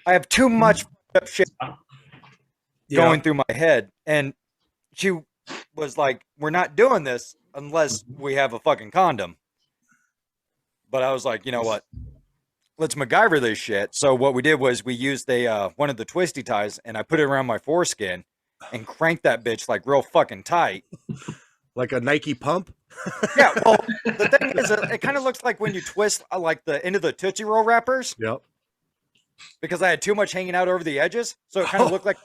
I have too much shit going through my head. And she was like, we're not doing this unless we have a fucking condom. But I was like, you know what? Let's MacGyver this shit. So what we did was we used one of the twisty ties, and I put it around my foreskin and cranked that bitch like real fucking tight. Like a Nike pump? Yeah, well, the thing is, it kind of looks like when you twist like the end of the Tootsie Roll wrappers. Yep. Because I had too much hanging out over the edges, so it kind of looked like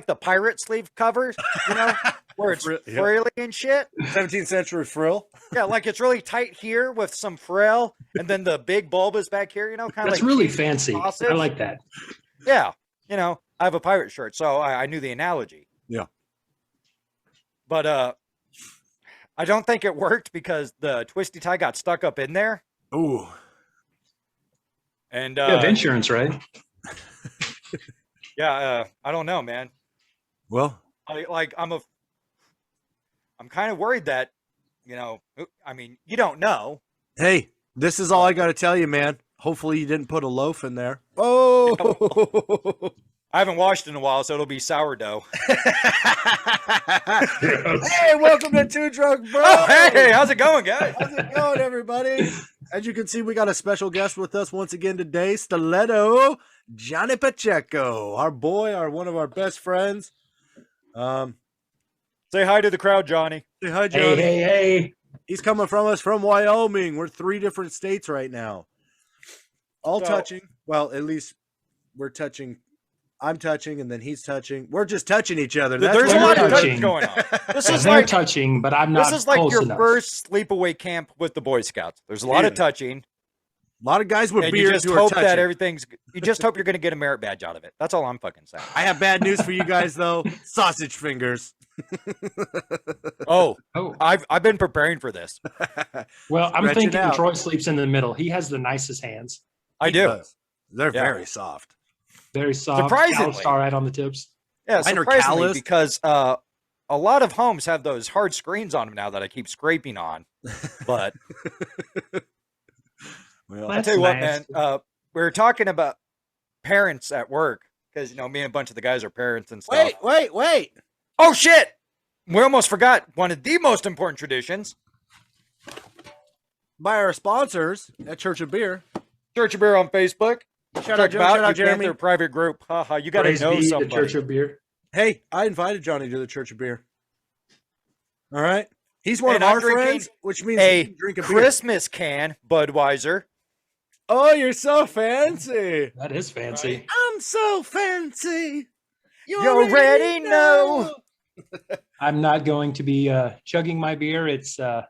the pirate sleeve covers, you know, where it's frilly and shit. 17th century frill. Yeah, like it's really tight here with some frill, and then the big bulb is back here, you know, kind of. That's like really fancy. sausage. I like that. Yeah, you know, I have a pirate shirt, so I knew the analogy. Yeah. But I don't think it worked because the twisty tie got stuck up in there. Ooh. And you have insurance, right? Yeah, I don't know, man. Well, I'm kind of worried that, you know, I mean, you don't know. Hey, this is all I got to tell you, man. Hopefully you didn't put a loaf in there. Oh. I haven't washed in a while, so it'll be sourdough. Hey, welcome to Two Drunk Bros. Oh, hey, how's it going, guys? How's it going, everybody? As you can see, we got a special guest with us once again today, Stiletto Johnny Pacheco, our boy, one of our best friends. Say hi to the crowd, Johnny. Say hi, Johnny. Hey. He's coming from us from Wyoming. We're 3 different states right now. All touching. Well, at least we're touching. I'm touching, and then he's touching. We're just touching each other. There's a lot of touching going on. This is like touching, but I'm not. This is like close your enough. first sleepaway camp with the Boy Scouts. There's a lot of touching. A lot of guys with and beards you just who are hope touching. that everything's. You just hope you're going to get a merit badge out of it. That's all I'm fucking saying. I have bad news for you guys, though. Sausage fingers. Oh, I've been preparing for this. Well, I'm Stretch it thinking out. Troy sleeps in the middle. He has the nicest hands. I do. They're very soft. Very soft. Surprisingly. All right on the tips. Yeah, Mine are surprisingly, callous. because a lot of homes have those hard screens on them now that I keep scraping on. But Well, I'll tell you what, man. We were talking about parents at work because, you know, me and a bunch of the guys are parents and stuff. Wait. Oh, shit. We almost forgot one of the most important traditions. By our sponsors at Church of Beer. Church of Beer on Facebook. Shout out, Jeremy. Their private group. Haha, you got to know The somebody. Church of Beer. Hey, I invited Johnny to the Church of Beer. All right. He's one And of I'm our drinking friends, which means he A can drink a beer. Christmas can, Budweiser. Oh, you're so fancy. That is fancy. Right. I'm so fancy. You already know. I'm not going to be chugging my beer. It's an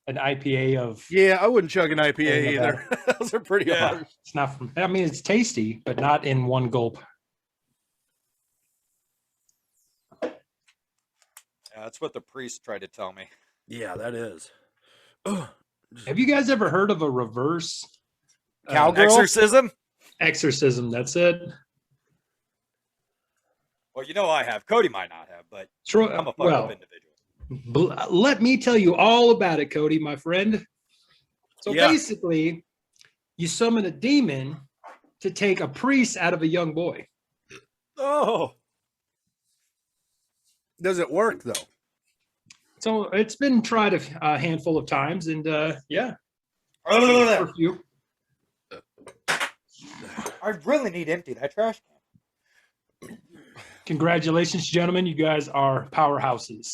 IPA of. Yeah, I wouldn't chug an IPA Yeah. either. Those are pretty Yeah. hard. It's not from. I mean, it's tasty, but not in one gulp. Yeah, that's what the priest tried to tell me. Yeah, that is. Have you guys ever heard of a reverse Cowgirl? Exorcism? exorcism? That's it. Well, you know I have. Cody might not have, but Troy, I'm a fucked up individual. let me tell you all about it, Cody, my friend. So Yeah. basically, you summon a demon to take a priest out of a young boy. Oh. Does it work, though? So it's been tried a handful of times, and yeah. I For you. really need to empty that trash can. Congratulations, gentlemen. You guys are powerhouses.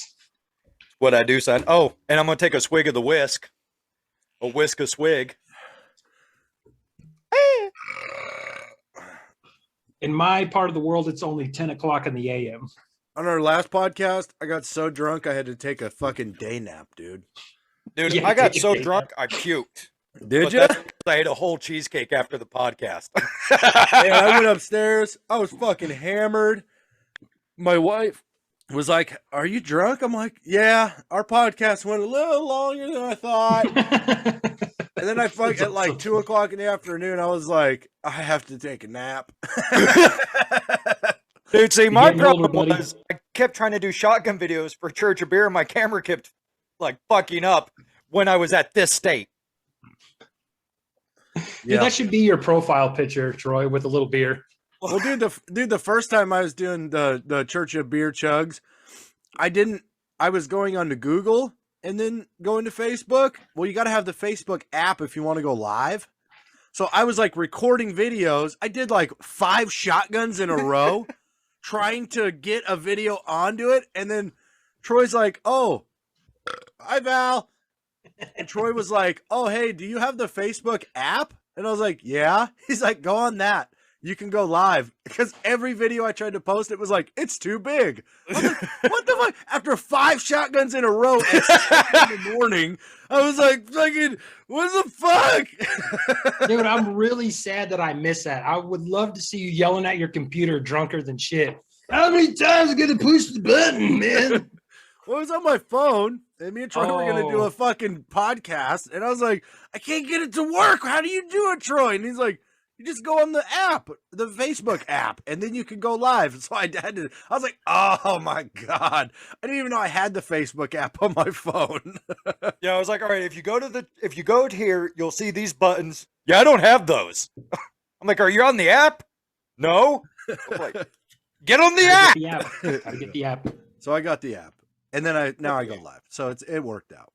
What I do, son? Oh, and I'm going to take a swig of the whisk. A whisk, a swig. In my part of the world, it's only 10 o'clock in the a.m. On our last podcast, I got so drunk I had to take a fucking day nap, dude. Dude, Yeah, I got so yeah. drunk, I puked. Did But you? that's because I ate a whole cheesecake after the podcast. And I went upstairs. I was fucking hammered. My wife was like, "Are you drunk?" I'm like, "Yeah." Our podcast went a little longer than I thought. And then I fuck at like 2 o'clock in the afternoon. I was like, I have to take a nap. Dude, see, my getting older, problem buddy. was I kept trying to do shotgun videos for Church of Beer, and my camera kept like fucking up when I was at this state. Dude, that should be your profile picture, Troy, with a little beer. Well, dude, the first time I was doing the Church of Beer Chugs, I was going onto Google and then going to Facebook. Well, you got to have the Facebook app if you want to go live. So I was like recording videos. I did like 5 shotguns in a row trying to get a video onto it. And then Troy's like, oh, hi, Val. And Troy was like, oh, hey, do you have the Facebook app? And I was like, yeah. He's like, go on that. You can go live. Because every video I tried to post, it was like, it's too big. I was like, what the fuck? After 5 shotguns in a row at 6 in the morning, I was like, fucking, what the fuck? Dude, I'm really sad that I missed that. I would love to see you yelling at your computer drunker than shit. How many times am I going to push the button, man? Well, it was on my phone, and me and Troy were going to do a fucking podcast, and I was like, I can't get it to work. How do you do it, Troy? And he's like, you just go on the app, the Facebook app, and then you can go live. So I was like, oh my God. I didn't even know I had the Facebook app on my phone. Yeah, I was like, all right, if you go to here, you'll see these buttons. Yeah, I don't have those. I'm like, are you on the app? No. I'm like, get on the app. Gotta get the app. So I got the app. And then I go live. So it worked out.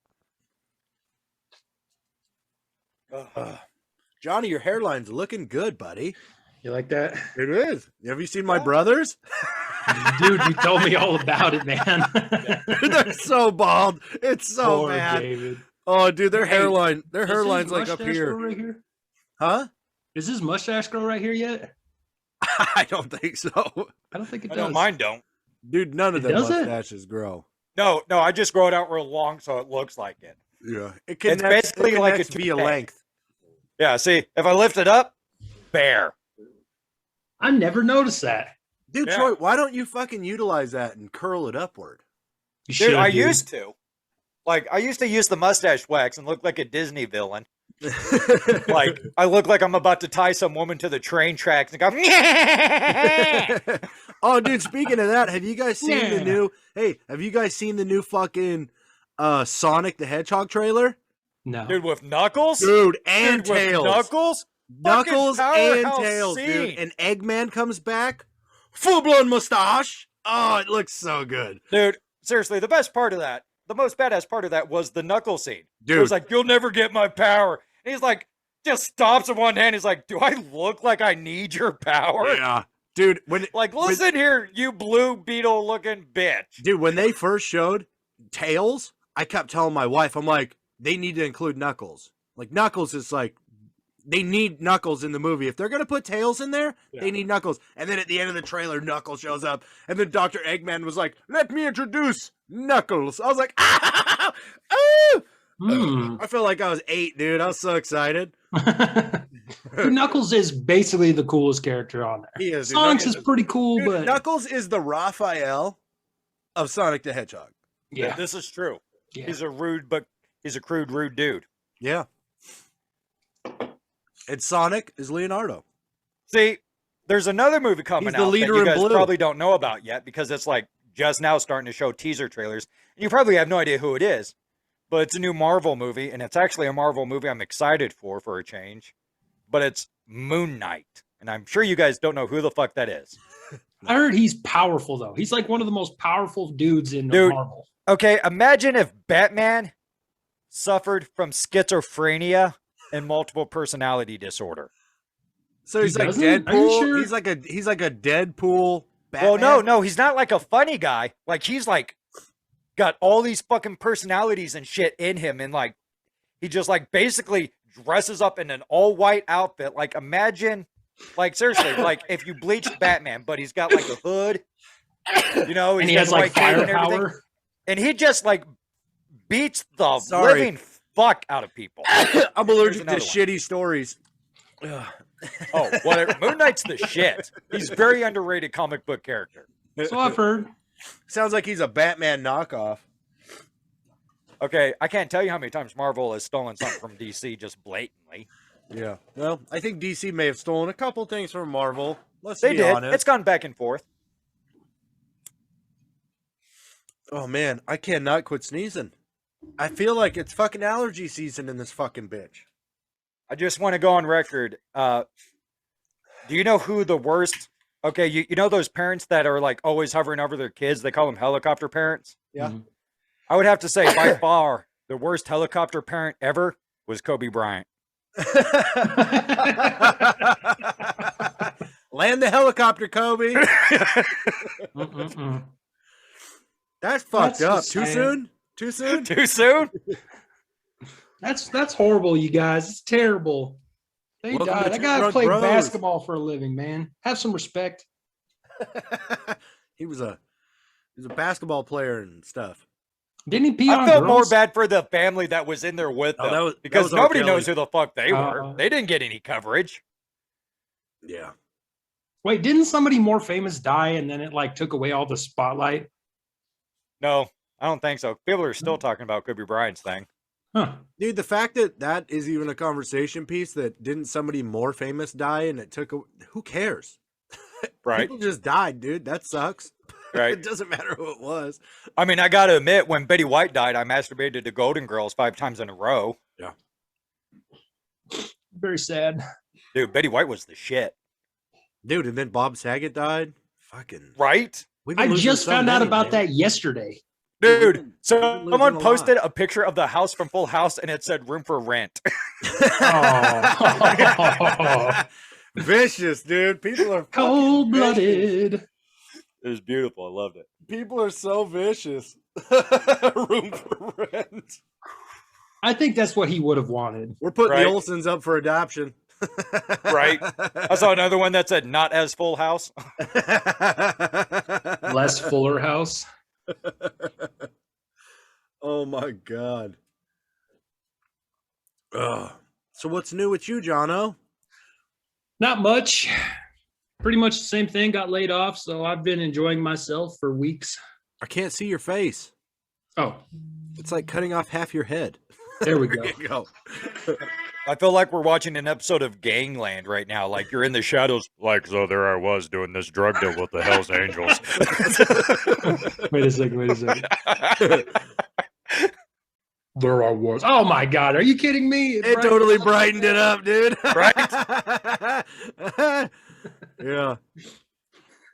Johnny, your hairline's looking good, buddy. You like that? It is. Have you seen my brothers? Dude, you told me all about it, man. They're so bald. It's so Poor bad. David. Oh, dude, their hairline's Does like his up mustache here. grow right here. Huh? Does his mustache grow right here yet? I don't think so. I don't think it I does. know mine don't. Dude, none of It their doesn't? mustaches grow. No, I just grow it out real long so it looks like it. Yeah. It It's basically like a via toupee. length. Yeah, see, if I lift it up, bear. I never noticed that. Dude, Yeah. Troy, why don't you fucking utilize that and curl it upward? You Dude, should, I used to. Like, I used to use the mustache wax and look like a Disney villain. Like, I look like I'm about to tie some woman to the train tracks and go, Oh, dude, speaking of that, have you guys seen the new fucking Sonic the Hedgehog trailer? No. dude, with Knuckles? Dude, and Dude, with Tails. Knuckles? Knuckles Fucking and powerhouse Tails, dude. scene. And Eggman comes back. Full-blown mustache. Oh, it looks so good. Dude, seriously, the best part of that, the most badass part of that was the Knuckles scene. Dude. It was like, you'll never get my power. And he's like, just stops in one hand. He's like, do I look like I need your power? Yeah. Dude, Like, listen here, you blue beetle looking bitch. when they first showed Tails, I kept telling my wife, I'm like, they need to include Knuckles. Like, Knuckles is like, they need Knuckles in the movie. If they're going to put Tails in there, they need Knuckles. And then at the end of the trailer, Knuckles shows up. And then Dr. Eggman was like, let me introduce Knuckles. I was like, ah! I felt like I was 8, dude. I was so excited. Knuckles is basically the coolest character on there. He is. Dude. Sonic's is pretty cool, Dude, but Knuckles is the Raphael of Sonic the Hedgehog. yeah. This is true. Yeah. He's a crude, rude dude. Yeah. And Sonic is Leonardo. See, there's another movie coming He's the out leader that you in guys blue. probably don't know about yet because it's like just now starting to show teaser trailers. And you probably have no idea who it is. But it's a new Marvel movie, and it's actually a Marvel movie I'm excited for a change. But it's Moon Knight. And I'm sure you guys don't know who the fuck that is. I heard he's powerful though. He's like one of the most powerful dudes in Dude. Marvel. Okay, imagine if Batman suffered from schizophrenia and multiple personality disorder. So he's He like doesn't? Are you Deadpool. sure? He's like a Deadpool Batman. Well, no, he's not like a funny guy. Like he's like got all these fucking personalities and shit in him, and like he just like basically dresses up in an all white outfit. Like imagine, like seriously, like if you bleached Batman, but he's got like a hood, you know, And he's he got has the like white cape fire and everything, power. and he just like beats the Sorry. living fuck out of people. I'm allergic to another one. shitty stories. Oh, whatever. Moon Knight's the shit. He's a very underrated comic book character. So I've heard. Sounds like he's a Batman knockoff. Okay, I can't tell you how many times Marvel has stolen something from DC just blatantly. Yeah. Well, I think DC may have stolen a couple things from Marvel. Let's They be did. honest. It's gone back and forth. Oh man, I cannot quit sneezing. I feel like it's fucking allergy season in this fucking bitch. I just want to go on record. Do you know who the worst? Okay, you know those parents that are like always hovering over their kids? They call them helicopter parents. Yeah. Mm-hmm. I would have to say by far the worst helicopter parent ever was Kobe Bryant. Land the helicopter, Kobe. That's fucked That's up. just Too sad. soon? Too soon? Too soon? That's horrible, you guys. It's terrible. They Welcome to died. That Two guy Drunk played Bros. basketball for a living, man. Have some respect. He was a basketball player and stuff. Didn't he pee I on felt more girls? bad for the family that was in there with Oh, them that was because R. nobody Kelly. knows who the fuck they were. Uh-uh. They didn't get any coverage. Yeah. Wait, didn't somebody more famous die and then it like took away all the spotlight? No, I don't think so. People are still talking about Kobe Bryant's thing. Huh. Dude, the fact that that is even a conversation piece, that didn't somebody more famous die and it took who cares? Right. People just died, dude. That sucks. Right. It doesn't matter who it was. I mean, I got to admit, when Betty White died, I masturbated to Golden Girls 5 times in a row. Yeah. Very sad. Dude, Betty White was the shit. Dude, and then Bob Saget died. Fucking Right? we've been I losing just so found out many, about man. that yesterday. Dude, we've so been losing someone a lot. posted a picture of the house from Full House and it said room for rent. Oh. Vicious, dude. People are Cold fucking vicious. blooded. It was beautiful. I loved it. People are so vicious. Room for rent. I think that's what he would have wanted. We're putting Right. the Olsons up for adoption. Right. I saw another one that said not as Full House. Les Fuller House. Oh my god. Ugh. So what's new with you, Jono? Not much. Pretty much the same thing. Got laid off, so I've been enjoying myself for weeks. I can't see your face. Oh, It's like cutting off half your head. there we go. There you go. I feel like we're watching an episode of Gangland right now. Like you're in the shadows. Like, so there I was doing this drug deal with the Hells Angels. Wait a second. There I was. Oh my god, are you kidding me? It totally brightened it up, dude. Right? Yeah.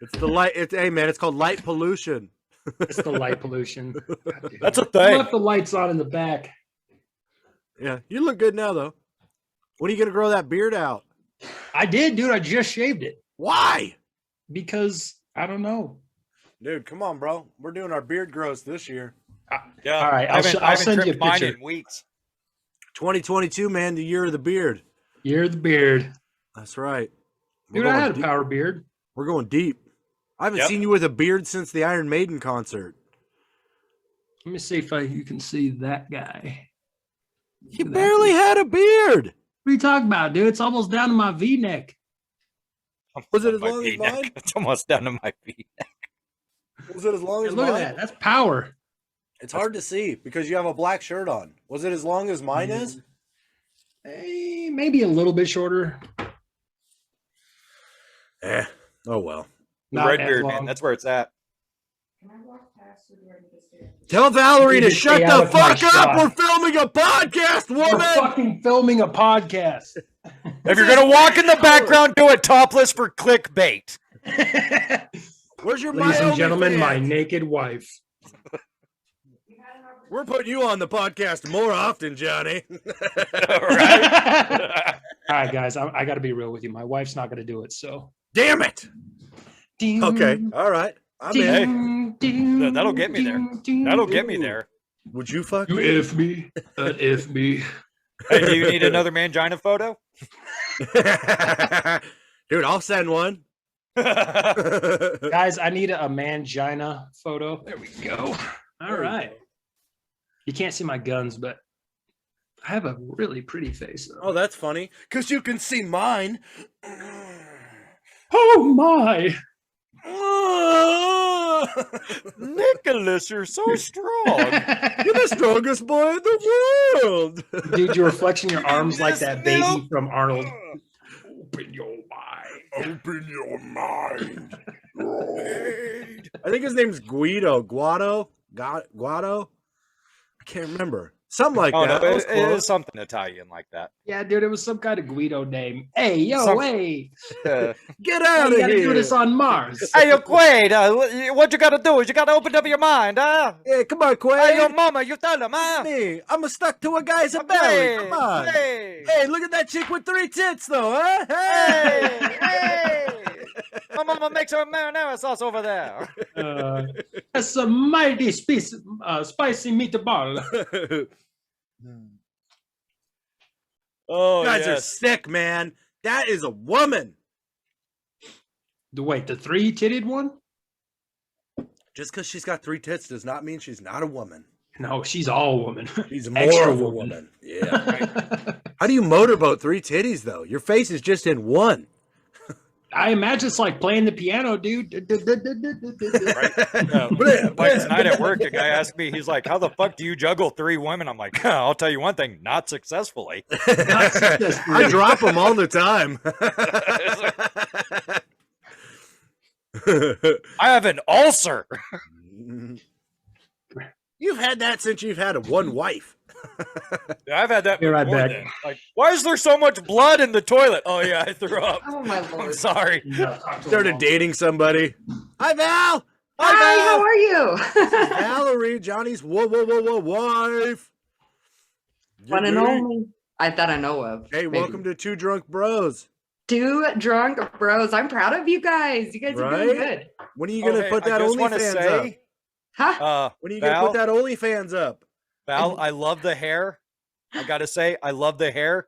It's the light. Hey man, it's called light pollution. It's the light pollution. That's a I thing. left the lights on in the back. Yeah, you look good now though. When are you gonna grow that beard out? I did, dude. I just shaved it Why? because I don't know. Dude, come on, bro. We're doing our beard grows this year. Yeah. All right, I haven't, I'll send you a trimmed mine picture. in weeks. 2022, man, the year of the beard. You're the beard, That's right. We're dude. I going had a deep. power beard. We're going deep. I haven't Yep. seen you with a beard since the Iron Maiden concert. Let me see if you can see that guy. You Look at that barely dude. had a beard. What are you talking about, dude? It's almost down to my V-neck. Was it as My long as V-neck. mine? It's almost down to my feet. Was it as long Hey, as look mine? at that. That's power. It's hard to see because you have a black shirt on. Was it as long as mine is? Hey, maybe a little bit shorter. Oh well. The Not red as beard, long. man. That's where it's at. Tell Valerie You to need to shut stay the out of my fuck up. shot. We're filming a podcast, We're woman. fucking filming a podcast. If you're gonna walk in the background, do it topless for clickbait. Where's your Ladies and my gentlemen, OnlyFans? my naked wife. We're putting you on the podcast more often, Johnny. Right? All right, guys, I got to be real with you. My wife's not going to do it. So, Damn it. ding, Okay. All right. I'm in. ding, ding, That'll get me there. ding, ding. That'll get me there. Would you fuck You me? if me, if me. Hey, do you need another mangina photo? Dude, I'll send one. Guys, I need a mangina photo. There we go. All right. You can't see my guns, but I have a really pretty face. Oh, that's funny. Because you can see mine. Oh my! Nicholas, you're so strong. You're the strongest boy in the world. Dude, you were flexing your arms like This that baby milk. from Arnold. Open your mind. Open your mind. I think his name's Guido. Guado? Guado? I can't remember. Something like Oh that. no, That was it close. is something Italian like that. Yeah, dude, it was some kind of Guido name. Hey, yo, Some- hey, Uh, Get how out you of gotta here. do this on Mars? hey, you Quaid, what you gotta do is you gotta open up your mind, huh? Yeah, come on, Hey, your Quaid. mama, you tell him, huh? Me, I'm stuck to a guy's belly. Come on. Quaid. Hey, look at that chick with 3 tits, though, huh? Hey, hey! My mama makes her marinara sauce over there. That's a mighty spicy meatball. Oh, You guys are yes. sick, man. That is a woman. Wait, the 3-titted one? Just because she's got 3 tits does not mean she's not a woman. No, she's all woman. She's more Extra of a woman. woman. Yeah. How do you motorboat 3 titties, though? Your face is just in one. I imagine it's like playing the piano, dude. Like tonight at work, a guy asked me, he's like, how the fuck do you juggle 3 women? I'm like, I'll tell you one thing, not successfully. I drop them all the time. I have an ulcer. You've had that since you've had one wife. I've had that Be right before back. then. Like, why is there so much blood in the toilet? Oh yeah, I threw up. Oh my I'm lord. sorry. Started dating somebody. Hi, Val. Hi, how are you? Valerie, Johnny's wife. One and only I thought I know of. Hey, maybe. welcome to Two Drunk Bros. Two Drunk Bros. I'm proud of you guys. You guys are doing Right? good. When are you gonna Okay, put that I just want to OnlyFans up? say, Huh? When are you gonna put that OnlyFans up? Val, I love the hair. I gotta say, I love the hair,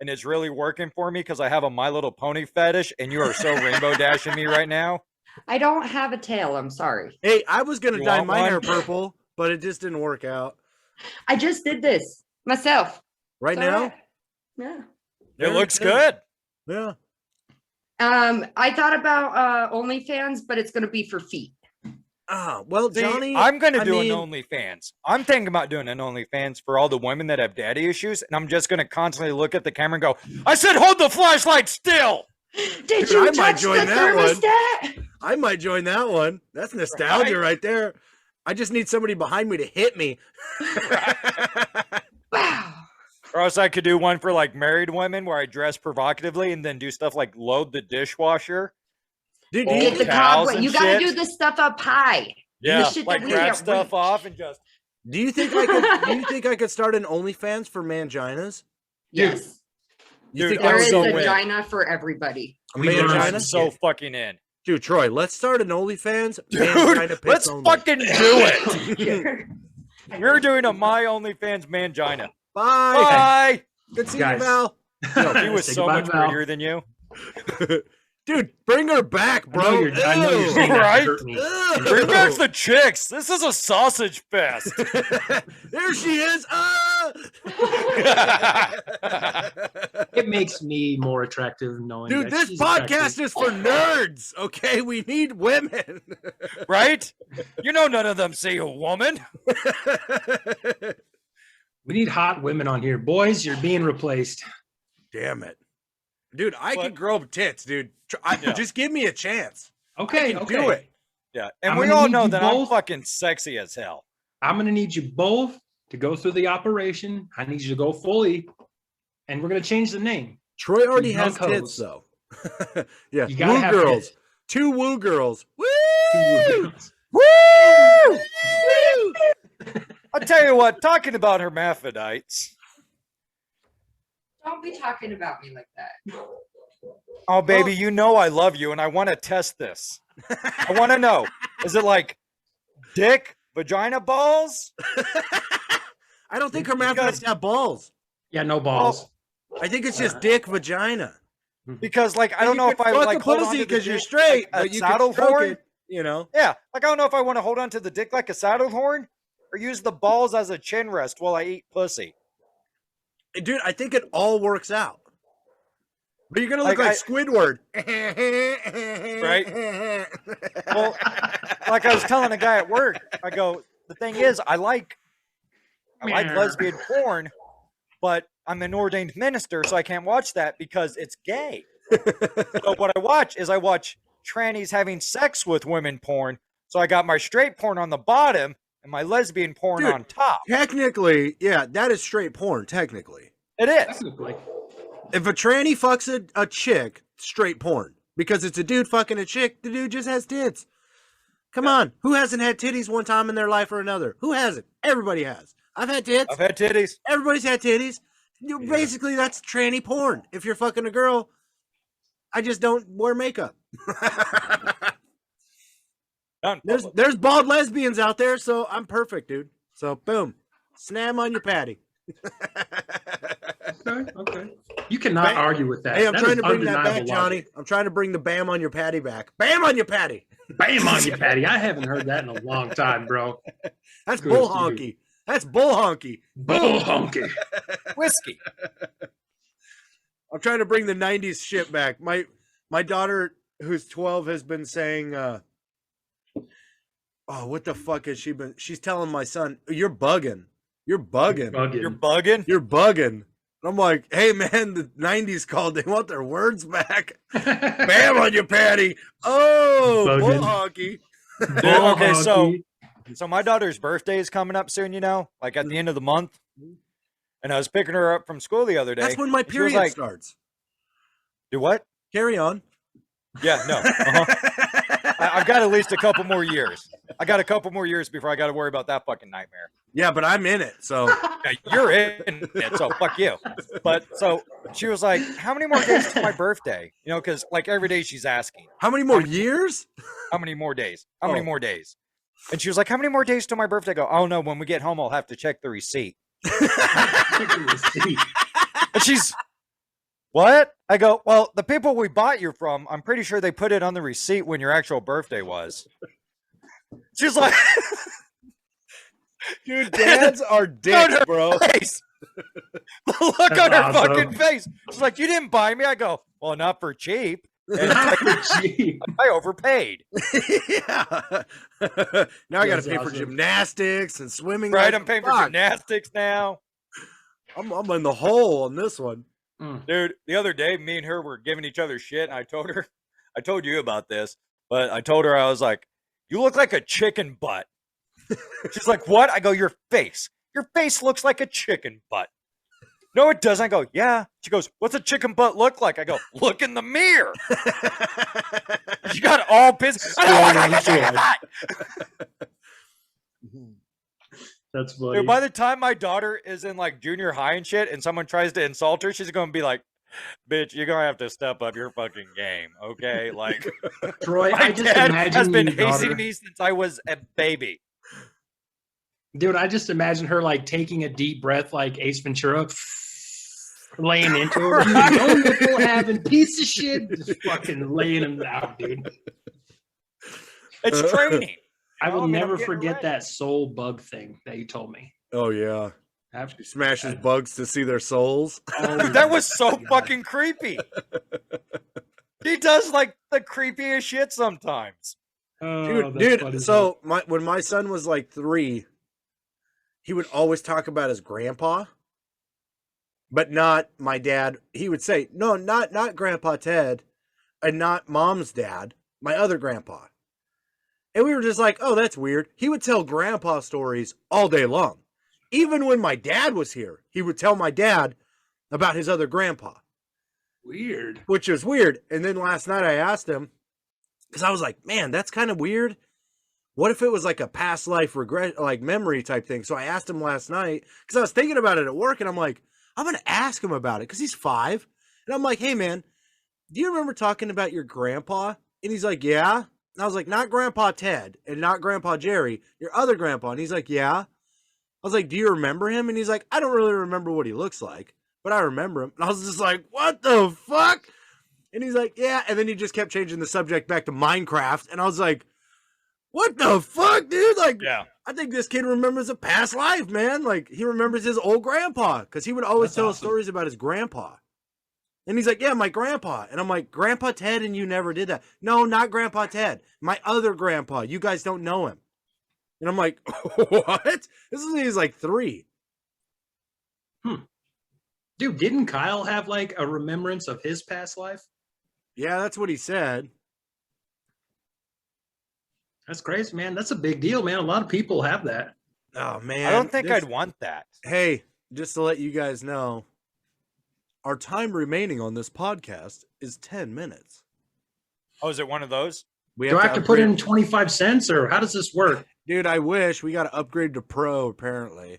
and it's really working for me because I have a My Little Pony fetish, and you are so rainbow dashing me right now. I don't have a tail. I'm sorry. Hey, I was gonna You dye want my hair one? purple, but it just didn't work out. I just did this myself. Right It's all now? right. Yeah. It looks good. Yeah. I thought about OnlyFans, but it's gonna be for feet. Ah, well, See, Johnny, I'm gonna I do mean- an OnlyFans. I'm thinking about doing an OnlyFans for all the women that have daddy issues, and I'm just gonna constantly look at the camera and go, "I said, hold the flashlight still." Did Dude, you I might touch join the that one. thermostat? I might join that one. That's nostalgia right there. I just need somebody behind me to hit me. Wow. Or else I could do one for like married women where I dress provocatively and then do stuff like load the dishwasher. Dude, Oh, do Get you, the towels cobweb. and You gotta shit. do this stuff up high. Yeah, shit that like we grab can't stuff reach. off and just. do you think I could? Do you think I could start an OnlyFans for manginas? Yes. You Dude, think There I'm I is so would a in. vagina for everybody. a We learned mangina? I'm so fucking in. Dude, Troy, let's start an OnlyFans. Dude, mangina pits let's only. fucking do it. Here. We're doing a My OnlyFans mangina. Bye. Bye. Good seeing you, Guys. Val. Yo, he was Say so goodbye, much Val. prettier than you. Dude, bring her back, I bro. know you're saying that to Right? hurt me. Bring back the chicks. This is a sausage fest. There she is. Ah! It makes me more attractive knowing Dude, that this she's podcast attractive. is for nerds. Okay, we need women. Right? You know none of them see a woman. We need hot women on here. Boys, you're being replaced. Damn it, dude! I But- can grow up tits, dude. Yeah. Just give me a chance. Okay, can okay. do it. Yeah. And I'm we gonna all need know you that I'm both. fucking sexy as hell. I'm gonna need you both to go through the operation. I need you to go fully, and we're gonna change the name. Troy already Two has drunk tits, though. Yeah, You gotta woo have girls. tits. 2 woo girls. Woo! Woo! I'll tell you what, talking about hermaphrodites. Don't be talking about me like that. Oh, baby, you know I love you, and I want to test this. I want to know, is it like dick, vagina, balls? I don't think hermaphrodites have balls. Yeah, no balls. I think it's just dick, vagina. Because, like, I don't You know if could I fuck like a hold on pussy to the because you're dick straight, like a but you can saddle stroke horn. it, you know. Yeah, like I don't know if I want to hold on to the dick like a saddle horn or use the balls as a chin rest while I eat pussy. Dude, I think it all works out. But you're gonna look Like, like Squidward. Right? Well, like I was telling a guy at work, I go, the thing is, I like lesbian porn, but I'm an ordained minister, so I can't watch that because it's gay. So what I watch trannies having sex with women porn. So I got my straight porn on the bottom and my lesbian porn Dude, on top. Technically, yeah, that is straight porn. Technically, It is. Technically. if a tranny fucks a chick, straight porn. Because it's a dude fucking a chick, the dude just has tits. Come on, who hasn't had titties one time in their life or another? Who hasn't? Everybody has. I've had tits. I've had titties. Everybody's had titties. Basically, that's tranny porn. If you're fucking a girl, I just don't wear makeup. There's bald lesbians out there, so I'm perfect, dude. So boom, snam on your patty. Okay. You cannot argue with that. Hey, I'm That trying is to bring that back, undeniable Johnny. logic. I'm trying to bring the bam on your patty back. Bam on your patty. Bam on you, Patty. I haven't heard that in a long time, bro. That's Good bull for you. honky. That's bull honky. Bull honky. Whiskey. I'm trying to bring the 90s shit back. My daughter, who's 12, has been saying, oh, what the fuck has she been? She's telling my son, you're bugging. You're bugging. You're bugging? You're bugging. I'm like, hey, man, the 90s called. They want their words back. Bam on your patty. Oh, bull honky. Dude, okay, so my daughter's birthday is coming up soon, like at the end of the month. And I was picking her up from school the other day. That's when my period starts. Do what? Carry on. Yeah, no. I've got at least a couple more years. I got a couple more years before I got to worry about that fucking nightmare. Yeah, but I'm in it, so. Yeah, you're in it, so fuck you. But so she was like, how many more days to my birthday? Because like every day she's asking. How many more years? How many more days? How many more days? And she was like, how many more days to my birthday? I go, oh no, when we get home, I'll have to check the receipt. And she's, what? I go, well, the people we bought you from, I'm pretty sure they put it on the receipt when your actual birthday was. She's like, dude, dads are dicks, bro. Face. Look on her fucking face. She's like, you didn't buy me. I go, well, not for cheap. And I overpaid. Yeah. Now I got to pay for gymnastics and swimming. Right, I'm paying for gymnastics now. I'm in the hole on this one. Dude, the other day, me and her were giving each other shit, and I told you about this, but I told her, I was like, you look like a chicken butt. She's like, what? I go, your face looks like a chicken butt. No, it doesn't. I go, yeah. She goes, what's a chicken butt look like? I go, look in the mirror. She got all pissed. That's funny. Dude, by the time my daughter is in like junior high and shit, and someone tries to insult her, she's going to be like, bitch, you're going to have to step up your fucking game, okay? Like, Troy, my I just dad imagine has been your hazing daughter. me since I was a baby. Dude, I just imagine her like taking a deep breath like Ace Ventura, laying into her. No nipple having piece of shit, just fucking laying him out, dude. It's training. I will I'm never getting forget ready. that soul bug thing that you told me. Oh, yeah. I've- She smashes bugs to see their souls. Oh, That was so God. fucking creepy. He does like the creepiest shit sometimes. Oh, Dude, funny. so when my son was like 3, he would always talk about his grandpa, but not my dad. He would say, no, not Grandpa Ted, and not Mom's dad, my other grandpa. And we were just like, oh, that's weird. He would tell grandpa stories all day long. Even when my dad was here, he would tell my dad about his other grandpa. Weird. Which is weird. And then last night I asked him, because I was like, man, that's kind of weird. What if it was like a past life regret, like memory type thing? So I asked him last night, because I was thinking about it at work, and I'm like, I'm going to ask him about it, because he's 5. And I'm like, hey, man, do you remember talking about your grandpa? And he's like, yeah. And I was like, not Grandpa Ted and not Grandpa Jerry, your other grandpa. And he's like, yeah. I was like, do you remember him? And he's like, I don't really remember what he looks like, but I remember him. And I was just like, what the fuck? And he's like, yeah. And then he just kept changing the subject back to Minecraft. And I was like, what the fuck, dude? Like, Yeah. I think this kid remembers a past life, man. Like, he remembers his old grandpa, because he would always tell stories about his grandpa. And he's like, yeah, my grandpa. And I'm like, Grandpa Ted, and you never did that. No, not Grandpa Ted. My other grandpa. You guys don't know him. And I'm like, what? This is when he's like 3. Dude, didn't Kyle have like a remembrance of his past life? Yeah, that's what he said. That's crazy, man. That's a big deal, man. A lot of people have that. Oh man, I don't think I'd want that. Hey, just to let you guys know, our time remaining on this podcast is 10 minutes. Oh, is it one of those? Do I have to put in 25 cents or how does this work? Dude, I wish. We got to upgrade to Pro, apparently.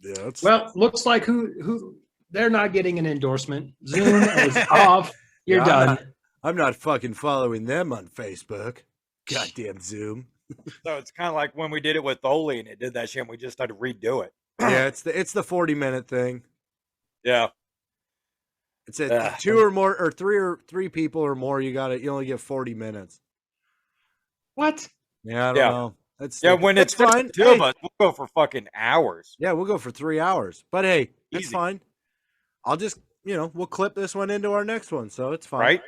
Yeah, well, looks like who they're not getting an endorsement. Zoom is off. You're done. I'm not fucking following them on Facebook. Goddamn Zoom. So it's kind of like when we did it with Oli and it did that shit and we just had to redo it. Yeah, it's the 40-minute thing. Yeah. It's a 2 or more or 3 people or more, you only get 40 minutes. What? Yeah, I don't know. When it's fine. Two of us, we'll go for fucking hours. Yeah, we'll go for 3 hours. But hey, it's Easy. fine. I'll just, we'll clip this one into our next one, so it's fine. Right?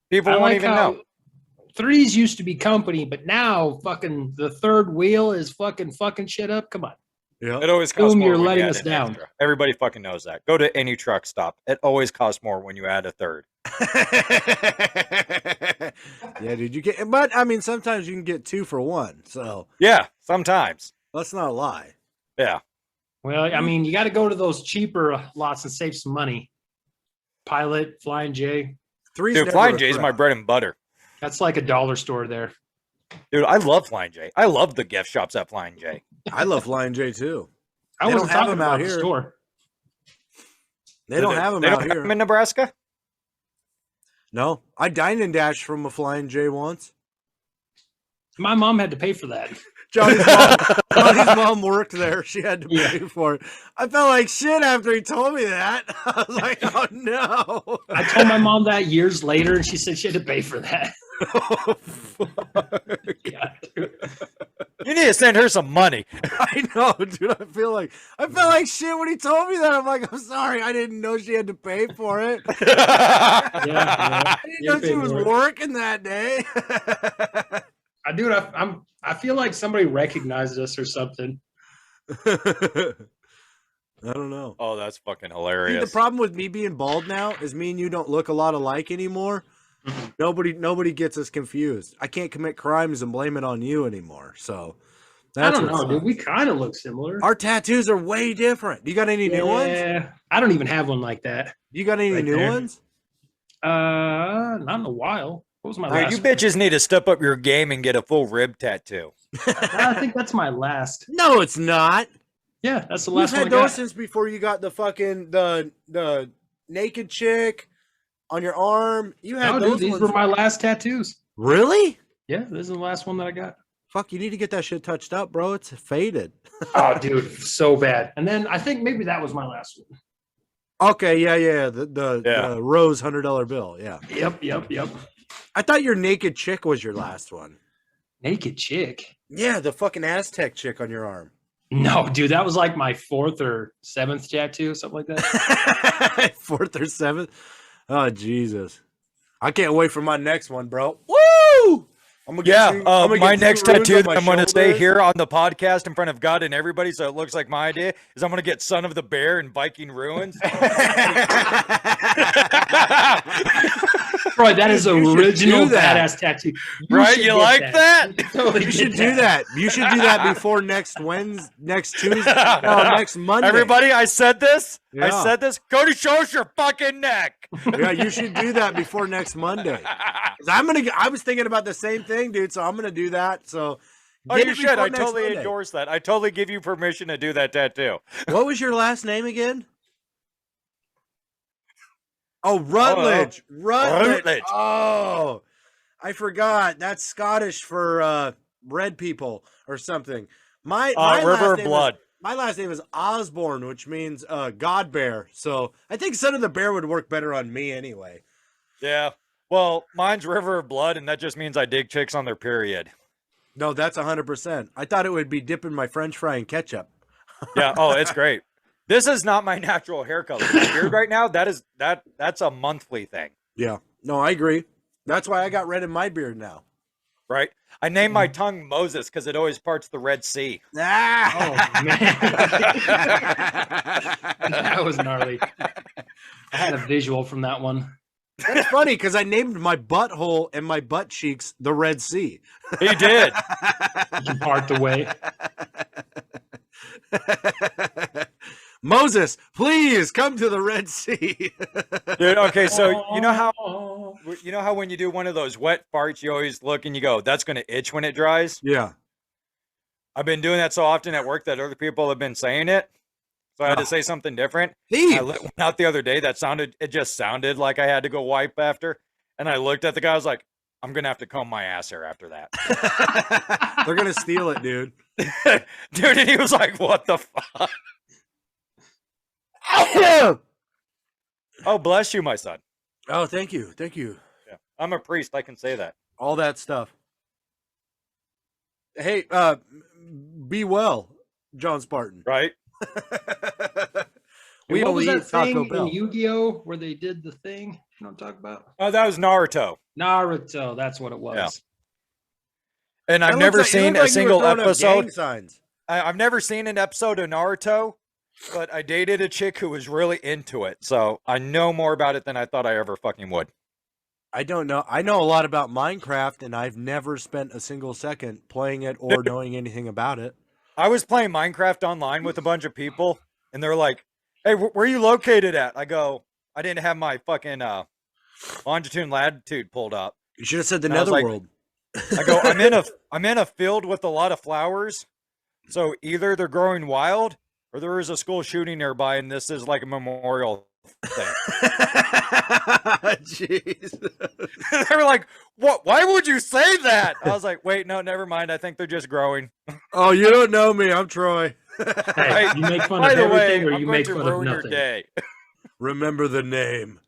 People won't even know. Threes used to be company, but now fucking the third wheel is fucking shit up. Come on. Yeah. It always costs more. You're when letting you add us an down. Extra. Everybody fucking knows that. Go to any truck stop. It always costs more when you add a third. Yeah, dude, but I mean, sometimes you can get 2 for 1. So yeah, sometimes. Let's not lie. Yeah. Well, I mean, you got to go to those cheaper lots and save some money. Pilot, Flying J. Dude, Flying J is my bread and butter. That's like a dollar store there. Dude, I love Flying J. I love the gift shops at Flying J. I love Flying J too. I wasn't talking about the store. They don't have them they out don't here. Have them in Nebraska? No, I dined and dashed from a Flying J once. My mom had to pay for that. Johnny's mom worked there. She had to pay for it. I felt like shit after he told me that. I was like, oh no. I told my mom that years later, and she said she had to pay for that. Oh, fuck. Yeah, you need to send her some money. I know, dude. I felt like shit when he told me that. I'm like, I'm sorry, I didn't know she had to pay for it. yeah. I didn't know she was working that day. I feel like somebody recognized us or something. I don't know. Oh, that's fucking hilarious. See, the problem with me being bald now is me and you don't look a lot alike anymore. Mm-hmm. Nobody gets us confused. I can't commit crimes and blame it on you anymore. So I don't know, dude. We kind of look similar. Our tattoos are way different. You got any new ones? Yeah, I don't even have one like that. You got any new ones? Not in a while. What was my last? You bitches need to step up your game and get a full rib tattoo. I think that's my last. No, it's not. Yeah, that's the last one. You've had those since before you got the fucking the naked chick on your arm. You had those. Dude, these were my last tattoos. Really? Yeah, this is the last one that I got. Fuck, you need to get that shit touched up, bro. It's faded. Oh, dude, so bad. And then I think maybe that was my last one. Okay, yeah. The rose $100 bill. Yeah. Yep. I thought your naked chick was your last one. Naked chick? Yeah, the fucking Aztec chick on your arm. No, dude, that was like my 4th or 7th tattoo, something like that. 4th or 7th? Oh, Jesus. I can't wait for my next one, bro. Woo! My next tattoo that I'm going to say here on the podcast in front of God and everybody, so it looks like my idea, is I'm going to get Son of the Bear in Viking Ruins. Bro, that is original badass tattoo. Right? You like that? You should do that. You should do that before next Tuesday, next Monday. Everybody, I said this. Yeah. I said this. Cody, show us your fucking neck. Yeah, you should do that before next Monday. I was thinking about the same thing, dude. So I'm gonna do that. So. Oh, you should. I totally endorse that. I totally give you permission to do that tattoo. What was your last name again? Oh, Rutledge. Rutledge. Oh, I forgot. That's Scottish for red people or something. My River of Blood. My last name is Osborne, which means God Bear. So I think Son of the Bear would work better on me anyway. Yeah. Well, mine's River of Blood, and that just means I dig chicks on their period. No, that's 100%. I thought it would be dipping my French fry in ketchup. Yeah. Oh, it's great. This is not my natural hair color. My beard right now, that's a monthly thing. Yeah. No, I agree. That's why I got red in my beard now. Right? I named my tongue Moses because it always parts the Red Sea. Ah! Oh, man. That was gnarly. I had a visual from that one. That's funny because I named my butthole and my butt cheeks the Red Sea. He did. You parked away. Moses, please come to the Red Sea. Dude, okay, so you know how when you do one of those wet farts, you always look and you go, that's going to itch when it dries? Yeah. I've been doing that so often at work that other people have been saying it. So I had to say something different. I lit one out the other day that just sounded like I had to go wipe after. And I looked at the guy, I was like, I'm going to have to comb my ass hair after that. They're going to steal it, dude. Dude, and he was like, what the fuck? Oh, bless you, my son. Oh, thank you. Thank you. Yeah. I'm a priest. I can say that. All that stuff. Hey, be well, John Spartan. Right? We what only was eat that Taco thing Bell. in Yu-Gi-Oh where they did the thing? You know what I'm talking about? Oh, that was Naruto. Naruto, that's what it was. Yeah. And I've That never looks like- it seen looked a like you were single throwing up episode. gang signs. I've never seen an episode of Naruto, but I dated a chick who was really into it. So I know more about it than I thought I ever fucking would. I don't know. I know a lot about Minecraft, and I've never spent a single second playing it or knowing anything about it. I was playing Minecraft online with a bunch of people, and they're like, hey, where are you located at? I go, I didn't have my fucking longitude and latitude pulled up. You should have said the And I was like- Netherworld. I go, I'm in a field with a lot of flowers. So either they're growing wild or there is a school shooting nearby, and this is like a memorial thing. Jeez. They were like, what? Why would you say that? I was like, wait, no, never mind. I think they're just growing. Oh, you don't know me. I'm Troy. Hey, you make fun By of the way, everything, or I'm you going make to fun of ruin your nothing. day. Remember the name.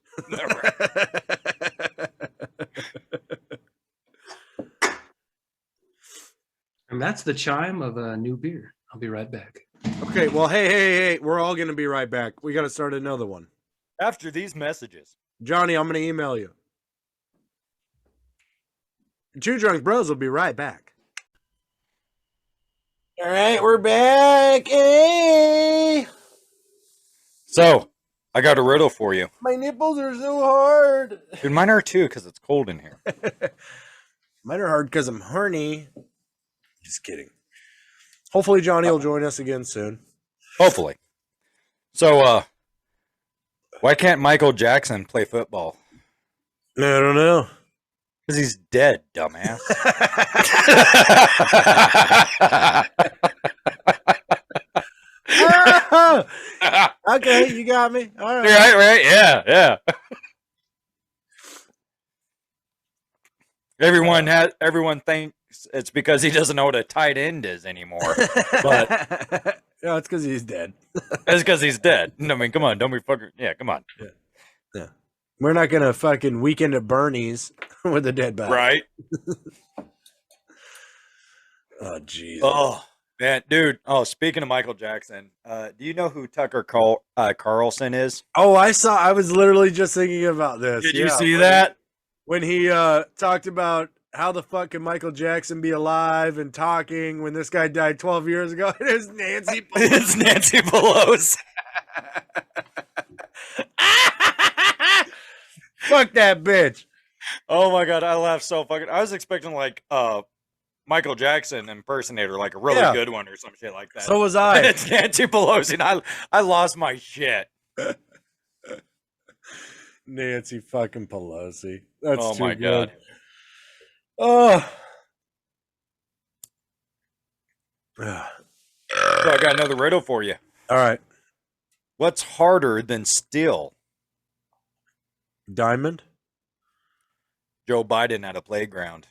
And that's the chime of a new beer. I'll be right back. Okay, well, hey. We're all going to be right back. We got to start another one. After these messages. Johnny, I'm going to email you. Two Drunk Bros will be right back. All right, we're back. Hey! So, I got a riddle for you. My nipples are so hard. Dude, mine are too because it's cold in here. Mine are hard because I'm horny. Just kidding. Hopefully Johnny will join us again soon. Hopefully. So, why can't Michael Jackson play football? I don't know. Because he's dead, dumbass. Okay, you got me. All right. Right, yeah. Everyone thinks it's because he doesn't know what a tight end is anymore. But no, it's because he's dead. it's because he's dead. I mean, come on, don't be fucking. Yeah, come on. Yeah. We're not gonna fucking weekend at Bernie's with a dead body. Right? Oh, jeez. Oh, man, dude. Oh, speaking of Michael Jackson, do you know who Tucker Carlson is? Oh, I was literally just thinking about this. Did you see that? When he talked about how the fuck can Michael Jackson be alive and talking when this guy died 12 years ago? It is Nancy Pelosi. It's Nancy Pelosi. Fuck that bitch. Oh my god, I laughed so fucking. I was expecting like Michael Jackson impersonator, like a really good one or some shit like that. So was I. It's Nancy Pelosi, and I lost my shit. Nancy fucking Pelosi. That's Oh too my good. god. Oh. So I got another riddle for you. All right. What's harder than steel? Diamond. Joe Biden at a playground.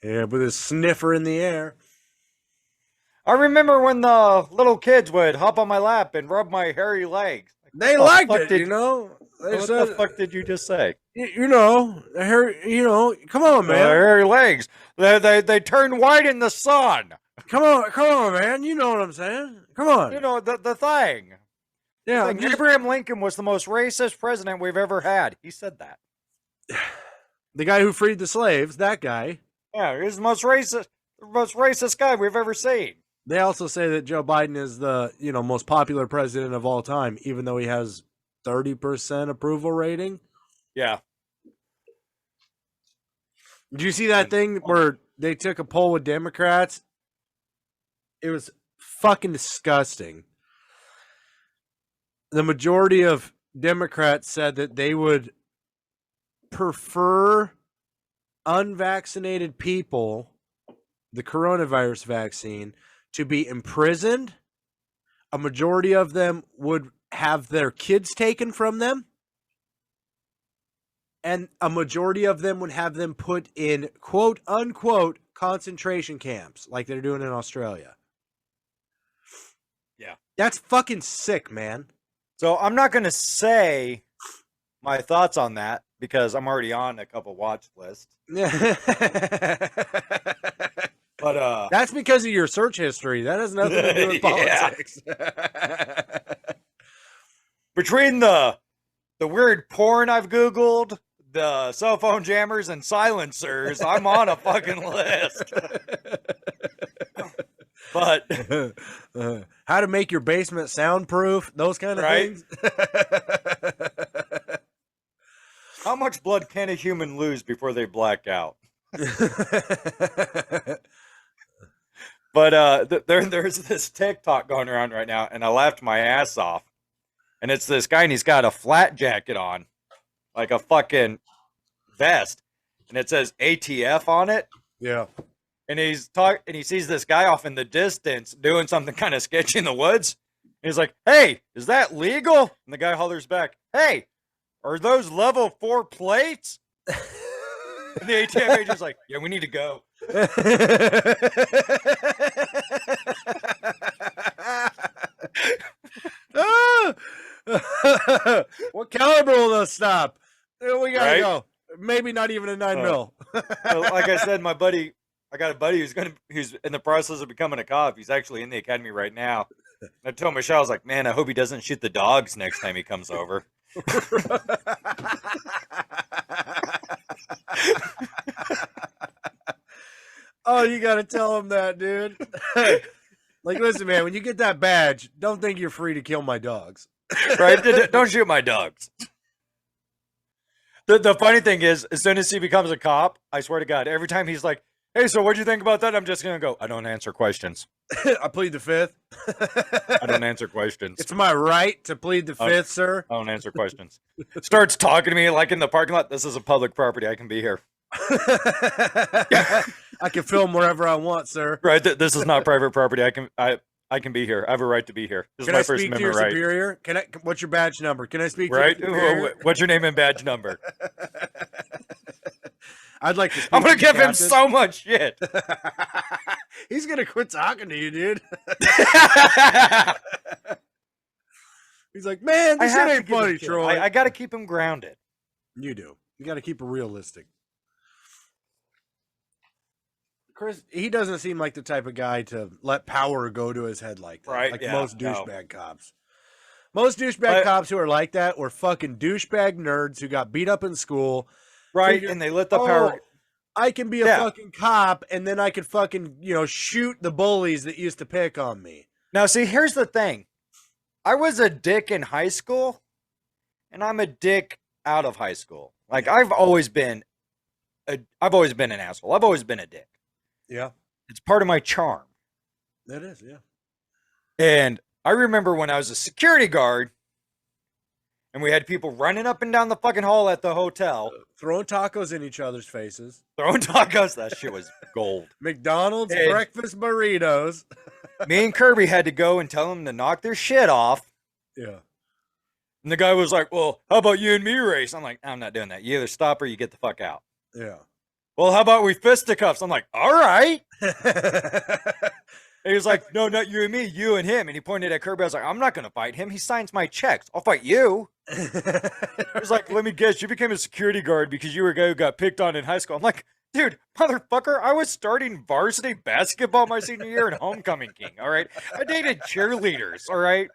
Yeah, with his sniffer in the air. I remember when the little kids would hop on my lap and rub my hairy legs. They the liked fuck it, did- you know. They What said, the fuck did you just say? you know, come on, My man. hairy legs. They turn white in the sun. Come on, man. You know what I'm saying. Come on. You know the thing. Yeah, Like, Abraham Lincoln was the most racist president we've ever had. He said that. the guy who freed the slaves, that guy. Yeah, he's the most racist guy we've ever seen. They also say that Joe Biden is the, most popular president of all time, even though he has 30% approval rating. Yeah. Did you see that thing where they took a poll with Democrats. It was fucking disgusting. The majority of Democrats said that they would prefer unvaccinated people, the coronavirus vaccine, to be imprisoned. A majority of them would have their kids taken from them. And a majority of them would have them put in quote unquote concentration camps like they're doing in Australia. Yeah. That's fucking sick, man. So I'm not going to say my thoughts on that because I'm already on a couple watch lists. But that's because of your search history. That has nothing to do with politics. Between the weird porn I've Googled, the cell phone jammers and silencers, I'm on a fucking list. But how to make your basement soundproof, those kind of things. How much blood can a human lose before they black out? But there's this TikTok going around right now, and I laughed my ass off. And it's this guy, and he's got a flat jacket on, like a fucking vest, and it says ATF on it. Yeah. And and he sees this guy off in the distance doing something kind of sketchy in the woods. And he's like, "Hey, is that legal?" And the guy hollers back, "Hey, are those level 4 plates?" And the ATF agent's like, "Yeah, we need to go." What caliber will those stop? We gotta go. Maybe not even a 9mm. Like I said, I got a buddy who's in the process of becoming a cop. He's actually in the academy right now. And I told Michelle, I was like, "Man, I hope he doesn't shoot the dogs next time he comes over." Oh, you gotta tell him that, dude. Like, listen, man, when you get that badge, don't think you're free to kill my dogs. Right? Don't shoot my dogs. The funny thing is, as soon as he becomes a cop, I swear to God, every time he's like, "Hey, so what'd you think about that?" I'm just going to go, "I don't answer questions." I plead the fifth. I don't answer questions. It's my right to plead the fifth, sir. I don't answer questions. Starts talking to me like in the parking lot. "This is a public property. I can be here." I can film wherever I want, sir. Right? This is not private property. I can be here. I have a right to be here. This Can is my I First speak to Amendment your right. superior? What's your badge number? Can I speak to Right? your superior? What's your name and badge number? I'd like to speak I'm going to to give him captain. so much shit. He's going to quit talking to you, dude. He's like, "Man, this shit ain't funny, Troy." I got to keep him grounded. You do. You got to keep it realistic. Chris, he doesn't seem like the type of guy to let power go to his head like that. Right, Like yeah, most no. douchebag cops. Most douchebag cops who are like that were fucking douchebag nerds who got beat up in school. Right, Figured, and they let the power... I can be a fucking cop, and then I could fucking, shoot the bullies that used to pick on me. Now, see, here's the thing. I was a dick in high school, and I'm a dick out of high school. Like, I've always been an asshole. I've always been a dick. Yeah. It's part of my charm. That is, yeah. And I remember when I was a security guard, and we had people running up and down the fucking hall at the hotel. Throwing tacos in each other's faces. Throwing tacos. That shit was gold. McDonald's breakfast burritos. Me and Kirby had to go and tell them to knock their shit off. Yeah. And the guy was like, "Well, how about you and me race?" I'm like, "I'm not doing that. You either stop or you get the fuck out." Yeah. "Well, how about we fisticuffs?" I'm like, "All right." And he was like, "No, not you and me, you and him." And he pointed at Kirby. I was like, "I'm not going to fight him. He signs my checks. I'll fight you." He was like, "Let me guess, you became a security guard because you were a guy who got picked on in high school." I'm like, "Dude, motherfucker, I was starting varsity basketball my senior year and homecoming king, all right? I dated cheerleaders, all right?"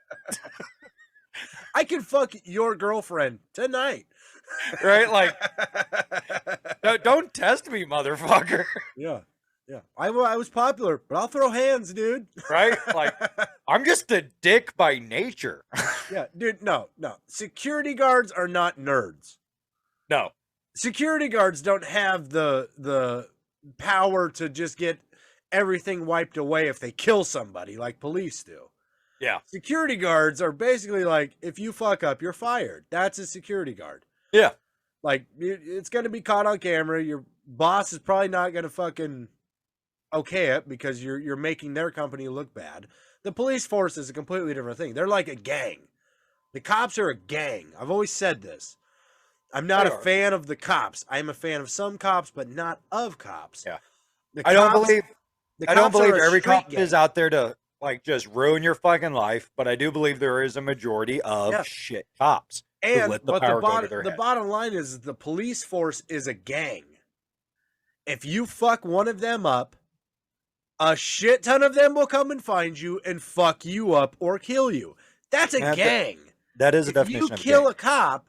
I can fuck your girlfriend tonight. Right? Like, don't test me, motherfucker. Yeah. Yeah. I was popular, but I'll throw hands, dude. Right? Like, I'm just a dick by nature. Yeah, dude, no. Security guards are not nerds. No. Security guards don't have the power to just get everything wiped away if they kill somebody like police do. Yeah. Security guards are basically like, if you fuck up, you're fired. That's a security guard. Yeah. Like, it's going to be caught on camera. Your boss is probably not going to fucking okay it because you're making their company look bad. The police force is a completely different thing. They're like a gang. The cops are a gang. I've always said this. I'm not a fan of the cops. I'm a fan of some cops, but not of cops. Yeah. I don't believe every cop is out there to like just ruin your fucking life, but I do believe there is a majority of shit cops. And the bottom line is the police force is a gang. If you fuck one of them up, a shit ton of them will come and find you and fuck you up or kill you. That's a gang. That is a definition of gang. If you kill a cop,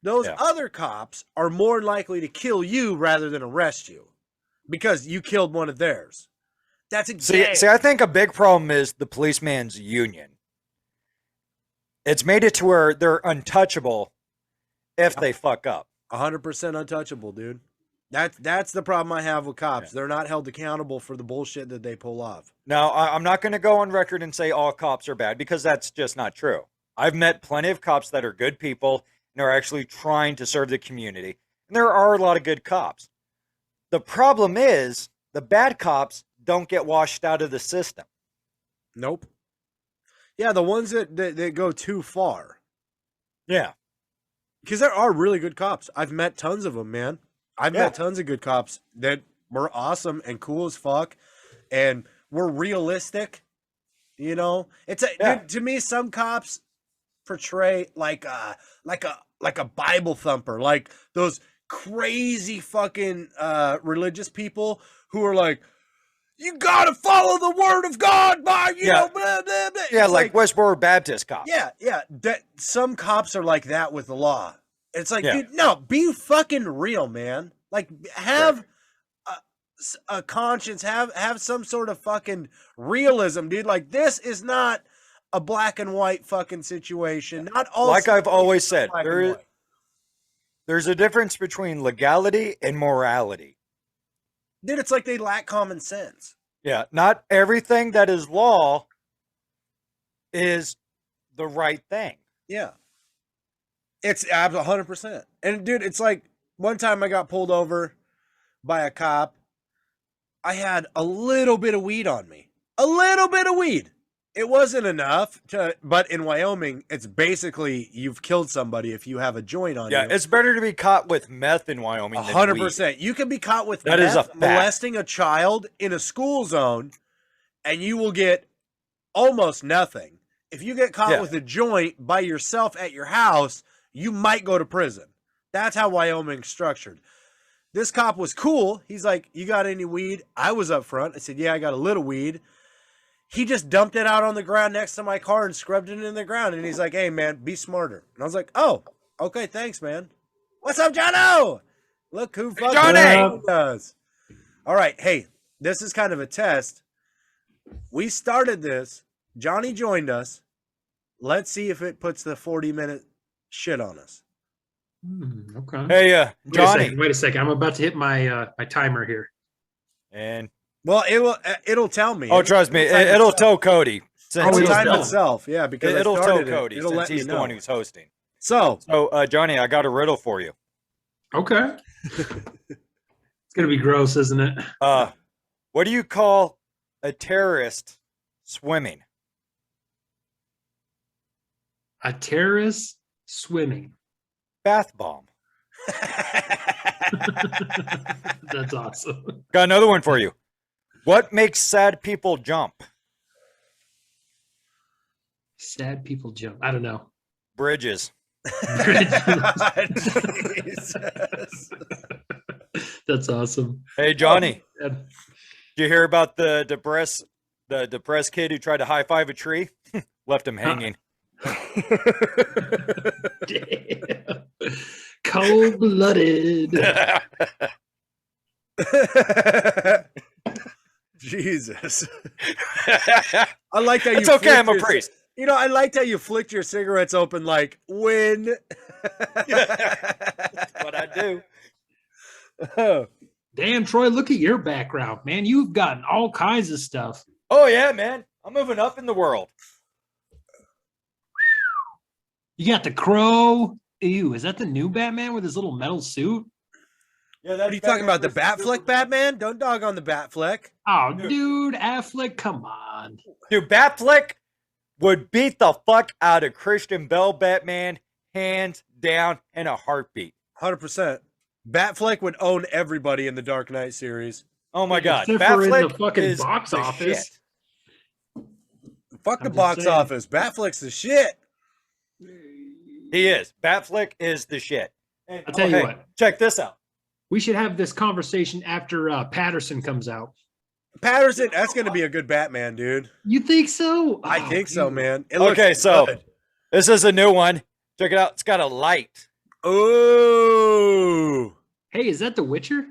those other cops are more likely to kill you rather than arrest you because you killed one of theirs. That's a gang. See, I think a big problem is the policeman's union. It's made it to where they're untouchable if they fuck up. 100% untouchable, dude. That's the problem I have with cops. They're not held accountable for the bullshit that they pull off. Now, I'm not going to go on record and say all cops are bad because that's just not true. I've met plenty of cops that are good people and are actually trying to serve the community. And there are a lot of good cops. The problem is the bad cops don't get washed out of the system. Nope. Yeah, the ones that go too far. Yeah. Because there are really good cops. I've met tons of them, man. I've met tons of good cops that were awesome and cool as fuck and were realistic. You know? Dude, to me, some cops portray like a Bible thumper, like those crazy fucking religious people who are like, you gotta follow the word of God by, you know, blah, blah, blah. Yeah, like Westboro Baptist cops. Yeah. Some cops are like that with the law. It's like, dude, no, be fucking real, man. Like, have a conscience, have some sort of fucking realism, dude. Like, this is not a black and white fucking situation. Not all. Like I've always said, there's a difference between legality and morality. Dude, it's like they lack common sense. Yeah, not everything that is law is the right thing. Yeah. It's 100%. And dude, it's like one time I got pulled over by a cop. I had a little bit of weed on me. A little bit of weed. It wasn't enough but in Wyoming, it's basically you've killed somebody if you have a joint on you. Yeah, it's better to be caught with meth in Wyoming than 100%. weed. You can be caught with that meth is a fact. Molesting a child in a school zone, and you will get almost nothing. If you get caught with a joint by yourself at your house, you might go to prison. That's how Wyoming's structured. This cop was cool. He's like, you got any weed? I was up front. I said, yeah, I got a little weed. He just dumped it out on the ground next to my car and scrubbed it in the ground. And he's like, hey, man, be smarter. And I was like, oh, okay, thanks, man. What's up, Jono? Look who fucking does. All right, hey, this is kind of a test. We started this. Johnny joined us. Let's see if it puts the 40-minute shit on us. Okay. Hey, Johnny. Wait a second. I'm about to hit my my timer here. And well, it'll tell me. Oh, trust me, it'll tell Cody. It'll time itself, yeah, because it'll tell Cody since he's the one who's hosting. So, Johnny, I got a riddle for you. Okay. It's gonna be gross, isn't it? What do you call a terrorist swimming? A terrorist swimming. Bath bomb. That's awesome. Got another one for you. What makes sad people jump? Sad people jump. I don't know. Bridges. Jesus. That's awesome. Hey, Johnny. Oh, did you hear about the depressed kid who tried to high five a tree? Left him hanging. Damn. Cold-blooded. Jesus. I like how it's okay, I'm a priest. You know, I liked how you flicked your cigarettes open like, when? That's what I do. Damn, Troy, look at your background, man. You've gotten all kinds of stuff. Oh yeah, man. I'm moving up in the world. You got the Crow. Ew, is that the new Batman with his little metal suit? Yeah, What are you talking about? The Batfleck Batman? Don't dog on the Batfleck. Oh, dude, Affleck, come on. Dude, Batfleck would beat the fuck out of Christian Bale Batman, hands down, in a heartbeat. 100%. Batfleck would own everybody in the Dark Knight series. Oh my god, Except for in Batfleck the fucking is box the office. shit. Fuck the I'm just box saying. office. Batfleck's the shit. He is. Batfleck is the shit. And, I'll tell you hey, what. check this out. We should have this conversation after Patterson comes out. Patterson, that's going to be a good Batman, dude. You think so? I Oh, think so, dude. man. It looks Okay, so good. this is a new one. Check it out. It's got a light. Ooh. Hey, is that The Witcher?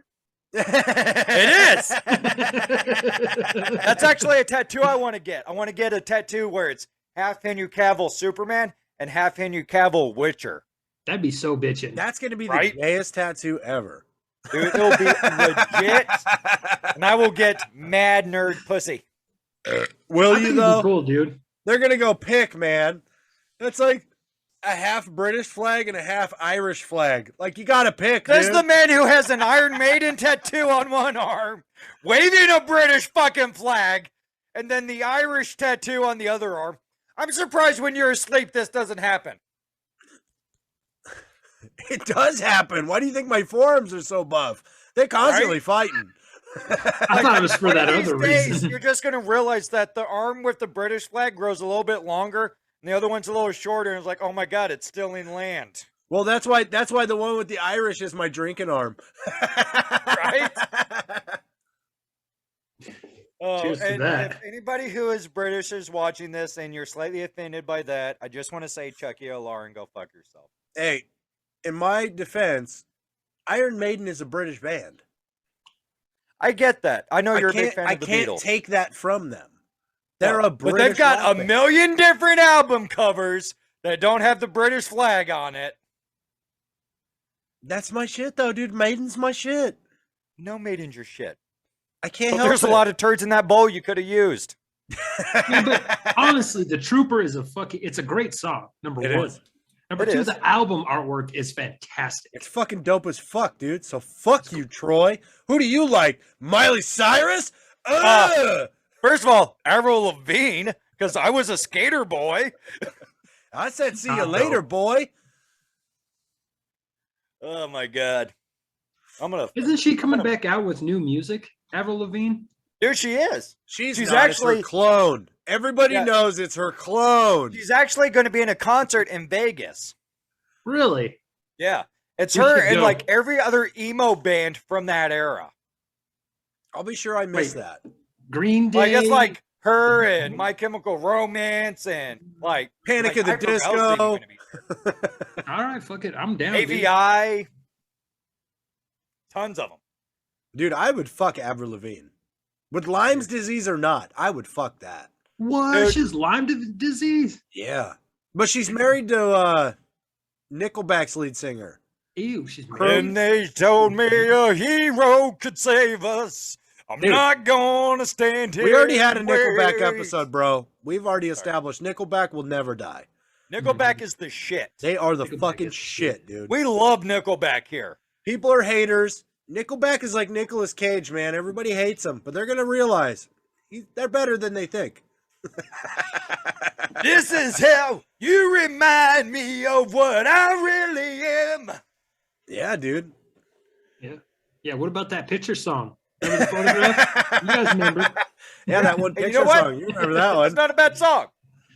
It is. That's actually a tattoo I want to get. I want to get a tattoo where it's half Henry Cavill Superman and half Henry Cavill Witcher. That'd be so bitchin'. That's going to be the Right? gayest tattoo ever. Dude, it'll be legit. And I will get mad nerd pussy. Will I you, think it'd though? be cool, dude. They're going to go pick, man. That's like a half British flag and a half Irish flag. Like, you got to pick, There's dude. the man who has an Iron Maiden tattoo on one arm, waving a British fucking flag, and then the Irish tattoo on the other arm. I'm surprised when you're asleep this doesn't happen. It does happen. Why do you think my forearms are so buff? They're constantly fighting. I thought it was for One that of these other days, reason. You're just going to realize that the arm with the British flag grows a little bit longer, and the other one's a little shorter, and it's like, oh my god, it's still in land. Well, that's why the one with the Irish is my drinking arm. Right? Oh, Cheers to and that. if anybody who is British is watching this and you're slightly offended by that, I just want to say, Chucky O'Lar, and go fuck yourself. Hey, in my defense, Iron Maiden is a British band. I get that. I know you're a big can't- fan I of the can't Beatles. take that from them. They're No, a British but they've got rock a band. million different album covers that don't have the British flag on it. That's my shit, though, dude. Maiden's my shit. No Maiden's your shit. I can't But help there's a it. lot of turds in that bowl you could have used. Yeah, but honestly, The Trooper is it's a great song, number It one. is. Number It two, is. the album artwork is fantastic. It's fucking dope as fuck, dude. So fuck you, Troy. Who do you like? Miley Cyrus? Ugh! First of all, Avril Lavigne, because I was a skater boy. I said see you Not later, dope. boy. Oh my god. I'm gonna. Isn't she coming back out with new music, Avril Lavigne? Dude, she is. She's She's not, it's her actually- clone. Everybody Yeah. knows it's her clone. She's actually going to be in a concert in Vegas. Really? Yeah. It's We her should and go. like every other emo band from that era. I'll be sure I miss Wait. that. Green Day. Like it's like her and My Chemical Romance and like Panic like, at the Hyper House Disco. ain't gonna be there. All right, fuck it. I'm down. dude. AVI. Tons of them. Dude, I would fuck Avril Lavigne. With Lyme's disease or not, I would fuck that. What? Dude. She's Lyme disease? Yeah. But she's married to Nickelback's lead singer. Ew, she's And married. they told me a hero could save us. I'm Dude. not gonna stand here. We already had a and Nickelback wait. episode, bro. We've already established Nickelback will never die. Nickelback is the shit. They are the Nickelback fucking is shit, dude. We love Nickelback here. People are haters. Nickelback is like Nicolas Cage, man. Everybody hates him, but they're going to realize they're better than they think. This is how you remind me of what I really am. Yeah, dude. Yeah, what about that picture song? Remember the photograph? You guys remember. Yeah, that one And you picture know what? song. You remember that It's one. not a bad song.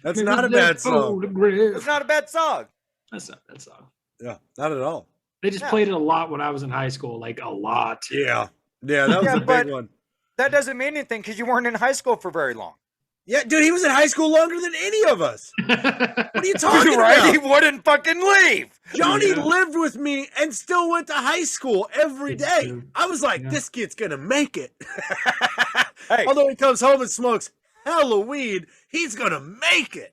That's Remember not a that bad song. photograph? It's not a bad song. That's not a bad song. Yeah, not at all. They just Yeah. played it a lot when I was in high school, like a lot. Yeah. Yeah, that was Yeah, a but- big one. That doesn't mean anything because you weren't in high school for very long. Yeah, dude, he was in high school longer than any of us. What are you talking Right? He about? wouldn't fucking leave. Johnny Yeah. lived with me and still went to high school every It's day. true. I was like, Yeah. this kid's gonna make it. Hey. Although he comes home and smokes Halloween, he's gonna make it.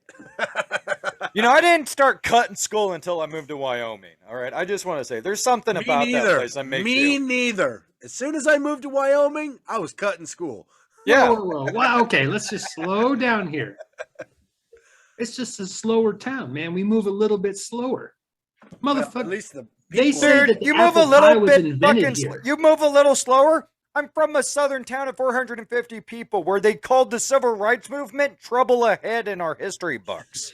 You know, I didn't start cutting skull until I moved to Wyoming. All right, I just want to say there's something Me about neither. that place that makes Me you. neither. As soon as I moved to Wyoming, I was cutting school. Yeah, Whoa. Wow, okay, let's just slow down here. It's just a slower town, man. We move a little bit slower. Well, at Motherfucker. least the They people. say dude, that the you move a apple pie little was bit invented fucking. here. You move a little slower. I'm from a southern town of 450 people where they called the civil rights movement trouble ahead in our history books.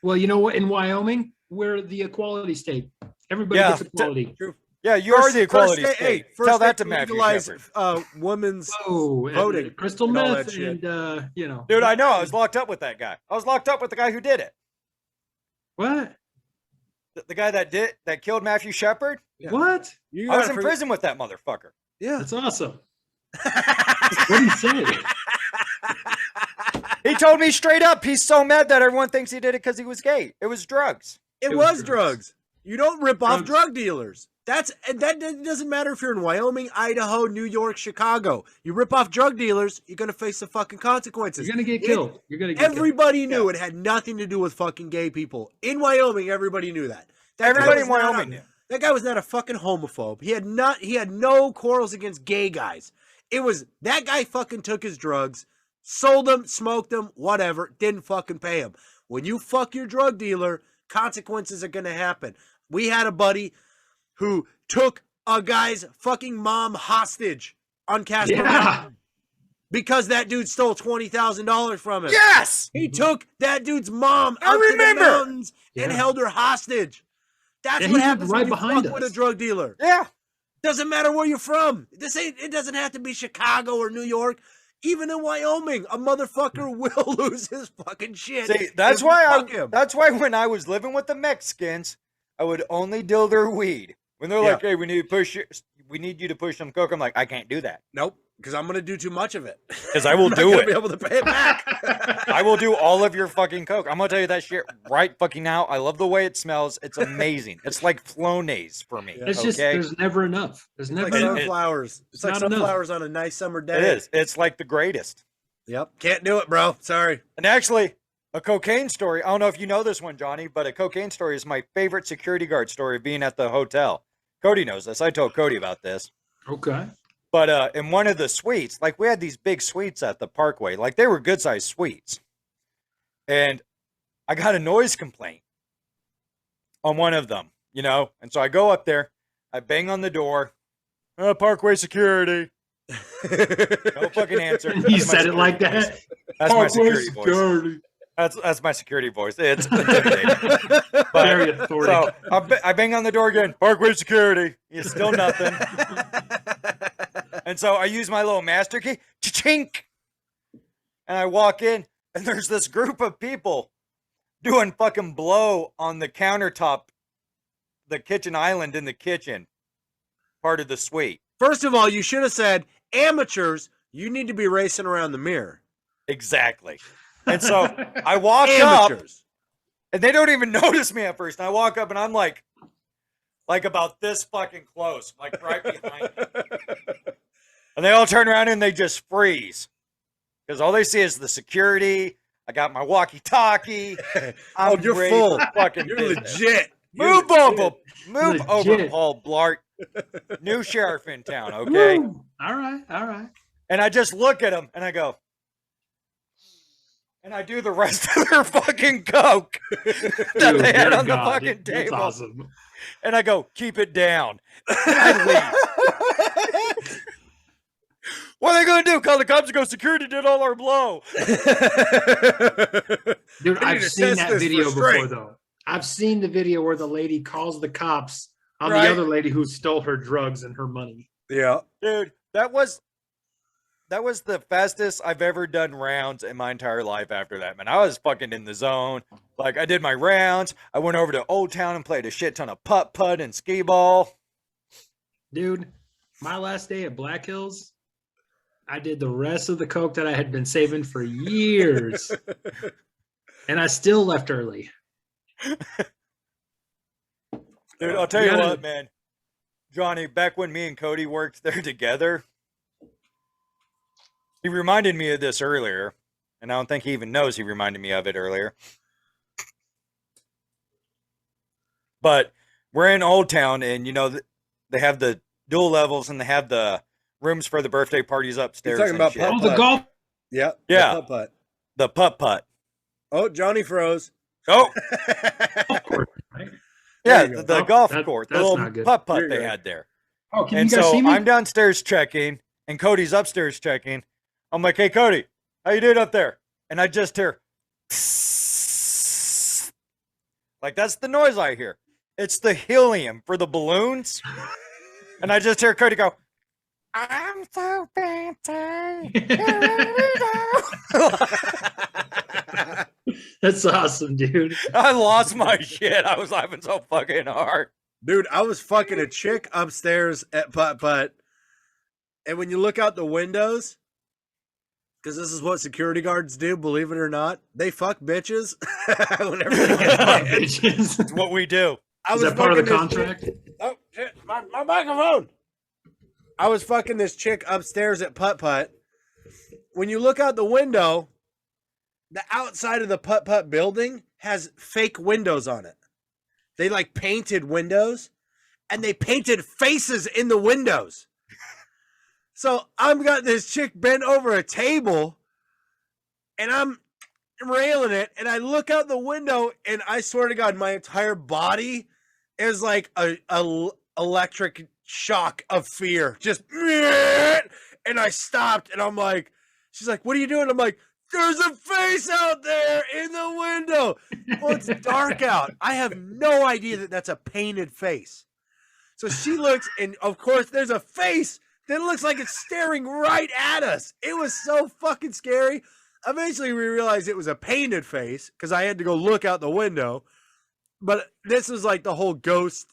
Well, you know what? In Wyoming, we're the equality state. Everybody Yeah, gets equality. Yeah, you are the equality first state. first Tell that they to Matthew legalized, Shepard. women's Oh, voting crystal and all meth, that shit. and you know. Dude, I know. I was locked up with that guy. I was locked up with the guy who did it. What? The guy that killed Matthew Shepard. Yeah. What? You I was gotta in forget- prison with that motherfucker. Yeah. That's awesome. What did he say? He told me straight up he's so mad that everyone thinks he did it because he was gay. It was drugs. It was was drugs. drugs. You don't rip off Drugs. drug dealers. That doesn't matter if you're in Wyoming, Idaho, New York, Chicago. You rip off drug dealers, you're gonna face the fucking consequences. You're gonna get killed. You're gonna get killed. Everybody knew it had nothing to do with fucking gay people. In Wyoming, everybody knew that. That guy Everybody was in not Wyoming a- knew. That guy was not a fucking homophobe. He had no quarrels against gay guys. It was that guy fucking took his drugs, sold them, smoked them, whatever, didn't fucking pay him. When you fuck your drug dealer, consequences are gonna happen. We had a buddy who took a guy's fucking mom hostage on Casper Yeah. Mountain because that dude stole $20,000 from him. Yes. He took that dude's mom I out to remember. the mountains and Yeah. held her hostage. That's Yeah, what he happens lived right when you behind fuck with a us. drug dealer. Yeah. Doesn't matter where you're from. It doesn't have to be Chicago or New York. Even in Wyoming, a motherfucker will lose his fucking shit. See, that's if you why fuck him. that's why when I was living with the Mexicans, I would only deal their weed. When they're like, "Hey, we need you to push some coke," I'm like, "I can't do that Nope, because I'm gonna do too much of it. because I will I'm not do gonna it. Be able to pay it back. I will do all of your fucking coke. I'm gonna tell you that shit right fucking now. I love the way it smells. It's amazing. It's like Flonase for me. It's just okay? there's never enough. There's Like never enough. sunflowers. It's like not enough. sunflowers on a nice summer day. It is. It's like the greatest. Yep. Can't do it, bro. Sorry. And actually, a cocaine story. I don't know if you know this one, Johnny, but a cocaine story is my favorite security guard story of being at the hotel. Cody knows this. I told Cody about this. Okay. But in one of the suites, like we had these big suites at the Parkway, like they were good sized suites. And I got a noise complaint on one of them, you know? And so I go up there, I bang on the door, Parkway security. No fucking answer. You That's my said it like security that. voice. That's my security voice. That's my security voice. It's intimidating. Very But, authoritative. so I bang on the door again. Parkway security. It's still nothing. And so I use my little master key. Chink. And I walk in, and there's this group of people doing fucking blow on the countertop, the kitchen island in the kitchen, part of the suite. First of all, you should have said, amateurs, you need to be racing around the mirror. Exactly. And so I walk up, Amateurs. and they don't even notice me at first. And I walk up, and I'm like about this fucking close, like right behind them. And they all turn around and they just freeze. Because all they see is the security. I got my walkie-talkie. I'm you're ready full. for fucking You're business. legit. Move over. Move over, Legit. Paul Blart. New sheriff in town, okay? Woo. All right. All right. And I just look at him and I go, and I do the rest of their fucking coke that Dude, they had dear on the God, fucking that's table. awesome. And I go, keep it down. And I leave. What are they going to do? Call the cops and go, security did all our blow. Dude, I need I've to seen test that this for video before, strength. though. I've seen the video where the lady calls the cops on Right. the other lady who stole her drugs and her money. Yeah. Dude, that was the fastest I've ever done rounds in my entire life after that, man. I was fucking in the zone. Like, I did my rounds. I went over to Old Town and played a shit ton of putt-putt and skee ball. Dude, my last day at Black Hills, I did the rest of the coke that I had been saving for years. And I still left early. Dude, I'll tell you gotta- what, man. Johnny, back when me and Cody worked there together, he reminded me of this earlier, and I don't think he even knows he reminded me of it earlier. But we're in Old Town, and they have the dual levels, and they have the rooms for the birthday parties upstairs. You're talking about shit. Oh, the golf. Yeah. Yeah. The putt-putt. The putt-putt. Oh, Johnny froze. Oh, Golf course, right? yeah, you go. the Oh, golf that- court, the that's little not good. putt-putt You're they good. had there. Oh, can And you guys so see me? I'm downstairs checking, and Cody's upstairs checking. I'm like, hey, Cody, how you doing up there? And I just hear, like, that's the noise I hear. It's the helium for the balloons. And I just hear Cody go, I'm so fancy. That's awesome, dude. I lost my shit. I was laughing so fucking hard. Dude, I was fucking a chick upstairs at putt-putt. And when you look out the windows, because this is what security guards do, believe it or not, they fuck bitches whenever they get mad. Bitches. It's what we do. I Is that part of the fucking this contract? chick- Oh, shit, my microphone. I was fucking this chick upstairs at putt-putt. When you look out the window, the outside of the putt-putt building has fake windows on it. They like painted windows, and they painted faces in the windows. So I've got this chick bent over a table, and I'm railing it, and I look out the window, and I swear to God, my entire body is like a electric shock of fear. Just, and I stopped, and I'm like, she's like, what are you doing? I'm like, there's a face out there in the window. Well, it's dark out. I have no idea that that's a painted face. So she looks, and of course, there's a face that looks like it's staring right at us. It was so fucking scary. Eventually, we realized it was a painted face because I had to go look out the window. But this was like the whole ghost,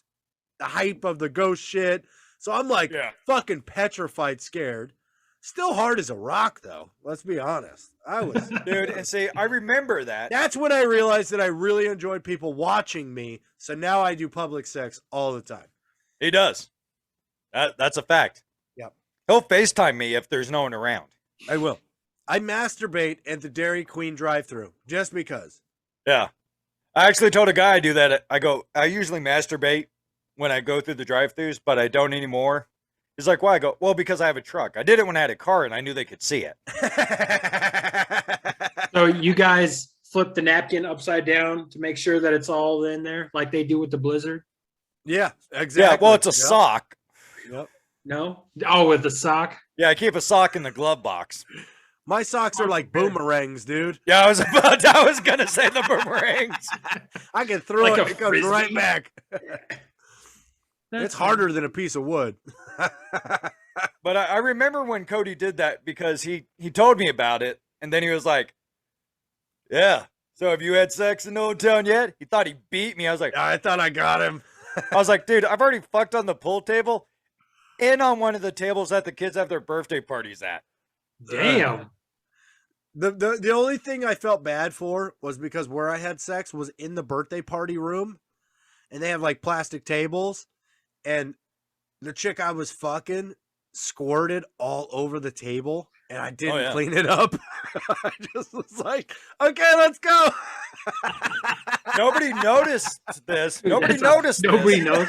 the hype of the ghost shit. So I'm like fucking petrified, scared. Still hard as a rock, though. Let's be honest. I was, Dude, and see, I remember that. That's when I realized that I really enjoyed people watching me. So now I do public sex all the time. He does. That's a fact. Yep. He'll FaceTime me if there's no one around. I will. I masturbate at the Dairy Queen drive-thru just because. Yeah. I actually told a guy I do that. I usually masturbate when I go through the drive-thrus, but I don't anymore. He's like, why? I go, well, because I have a truck. I did it when I had a car, and I knew they could see it. So you guys flip the napkin upside down to make sure that it's all in there, like they do with the Blizzard? Yeah, exactly. Yeah, well, it's a sock. Yep. No? Oh, with the sock? Yeah, I keep a sock in the glove box. My socks are like boomerangs, dude. Yeah, I was gonna say the boomerangs. I can throw Like it, a it comes right frisbee? back. It's harder than a piece of wood. But I remember when Cody did that because he told me about it, and then he was like, yeah, so have you had sex in Old Town yet? He thought he beat me. I was like, I thought I got him. I was like, dude, I've already fucked on the pool table and on one of the tables that the kids have their birthday parties at. Damn. The only thing I felt bad for was because where I had sex was in the birthday party room, and they have like plastic tables, and the chick I was fucking squirted all over the table, and I didn't clean it up. I just was like, okay, let's go. Nobody noticed this. Nobody That's noticed Nobody this. knows.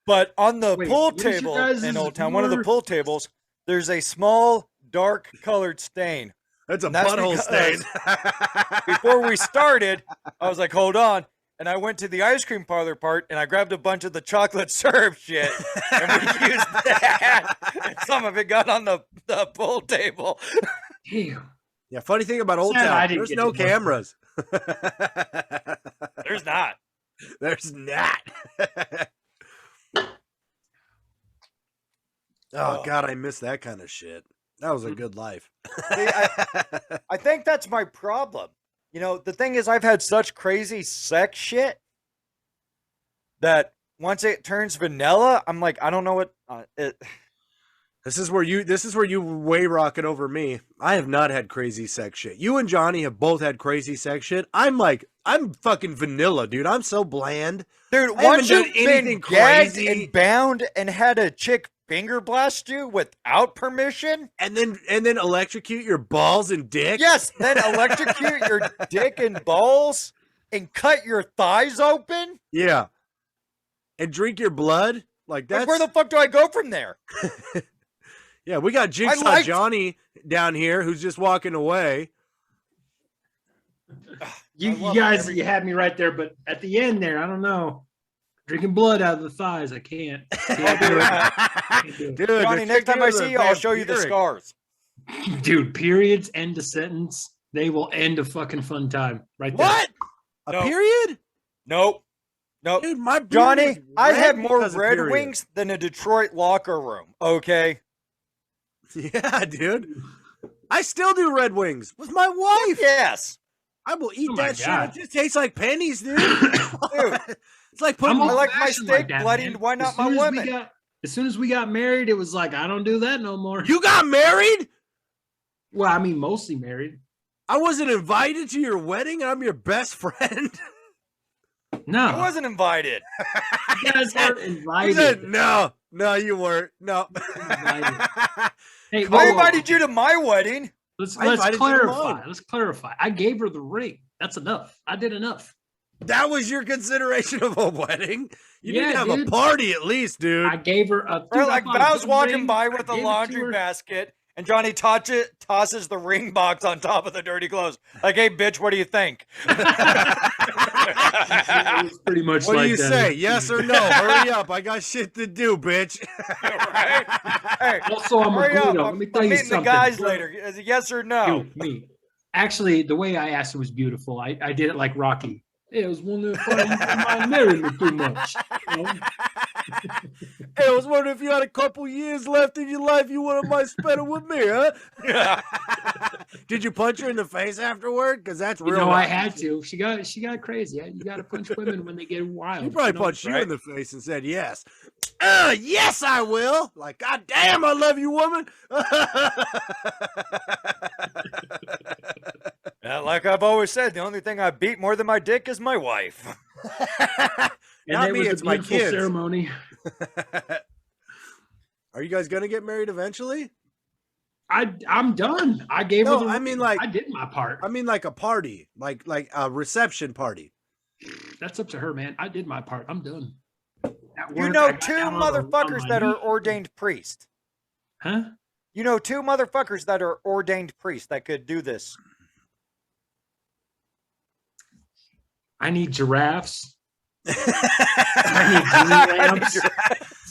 But on the Wait, pool what is your table guys' in Old Town, one of the word? pool tables, there's a small, dark colored stain. That's a And that's butthole because- stain. Before we started, I was like, hold on. And I went to the ice cream parlor part, and I grabbed a bunch of the chocolate syrup shit, and we used that. And some of it got on the pool table. Damn. Yeah, funny thing about Old Sad I Town, didn't there's get no to work. cameras. There's not. There's not. Oh, God, I miss that kind of shit. That was a good life. See, I think that's my problem. You know, the thing is, I've had such crazy sex shit that once it turns vanilla, I'm like, I don't know what it. This is where you way rocket over me. I have not had crazy sex shit. You and Johnny have both had crazy sex shit. I'm fucking vanilla, dude. I'm so bland. Dude, I once haven't you've done been anything gagged crazy. and bound and had a chick finger blast you without permission, And then electrocute your balls and dick. yes, then electrocute your dick and balls and cut your thighs open. Yeah. and drink your blood? Like that's where the fuck do I go from there? Yeah, we got Jigsaw Johnny down here who's just walking away. You guys, you had me right there, but at the end there, I don't know. Drinking blood out of the thighs, I can't. Dude, Johnny, next time I see you, I'll show you the scars. Dude, periods end a sentence. They will end a fucking fun time right there. What? A period? Nope. Dude, my Johnny, I have more Red Wings than a Detroit locker room. Okay. Yeah, dude. I still do Red Wings with my wife. Yes. I will eat that shit. It just tastes like pennies, dude. It's like putting. I like my steak bloody, and why not my women? As soon as we got married, it was like, I don't do that no more. You got married? Well, I mean, mostly married. I wasn't invited to your wedding, and I'm your best friend. No. I wasn't invited. You guys weren't invited. Said, no, you weren't. No. Hey, I invited you to my wedding. Let's clarify. Let's clarify. I gave her the ring. That's enough. I did enough. That was your consideration of a wedding? You need to have a party at least, dude. I gave her a... Or like Val's walking by with a laundry basket, and Johnny tosses the ring box on top of the dirty clothes. Like, hey, bitch, what do you think? It was pretty much what like do you say? Yes or no? Hurry up. I got shit to do, bitch. Right? Hey, also, I'm a Guido. Let me tell you meeting something. the guys later. Is it yes or no? Me. Actually, the way I asked it was beautiful. I did it like Rocky. It was wondering if I married me too much. You know? Hey, I was wondering if you had a couple years left in your life, you wouldn't mind spending with me, huh? Did you punch her in the face afterward? Because that's real. No, I had to. She got crazy. You got to punch women when they get wild. She probably punched you in the face and said yes. Yes, I will. Like, God damn, I love you, woman. Like I've always said, the only thing I beat more than my dick is my wife. Not me, it's my kids. Ceremony. Are you guys gonna get married eventually? I'm done. I gave her. I mean, like, I did my part. I mean, like a party, like a reception party. That's up to her, man. I did my part. I'm done. You know, two motherfuckers that are ordained priests. Huh? You know, two motherfuckers that are ordained priests that could do this. I need giraffes. I need lamps.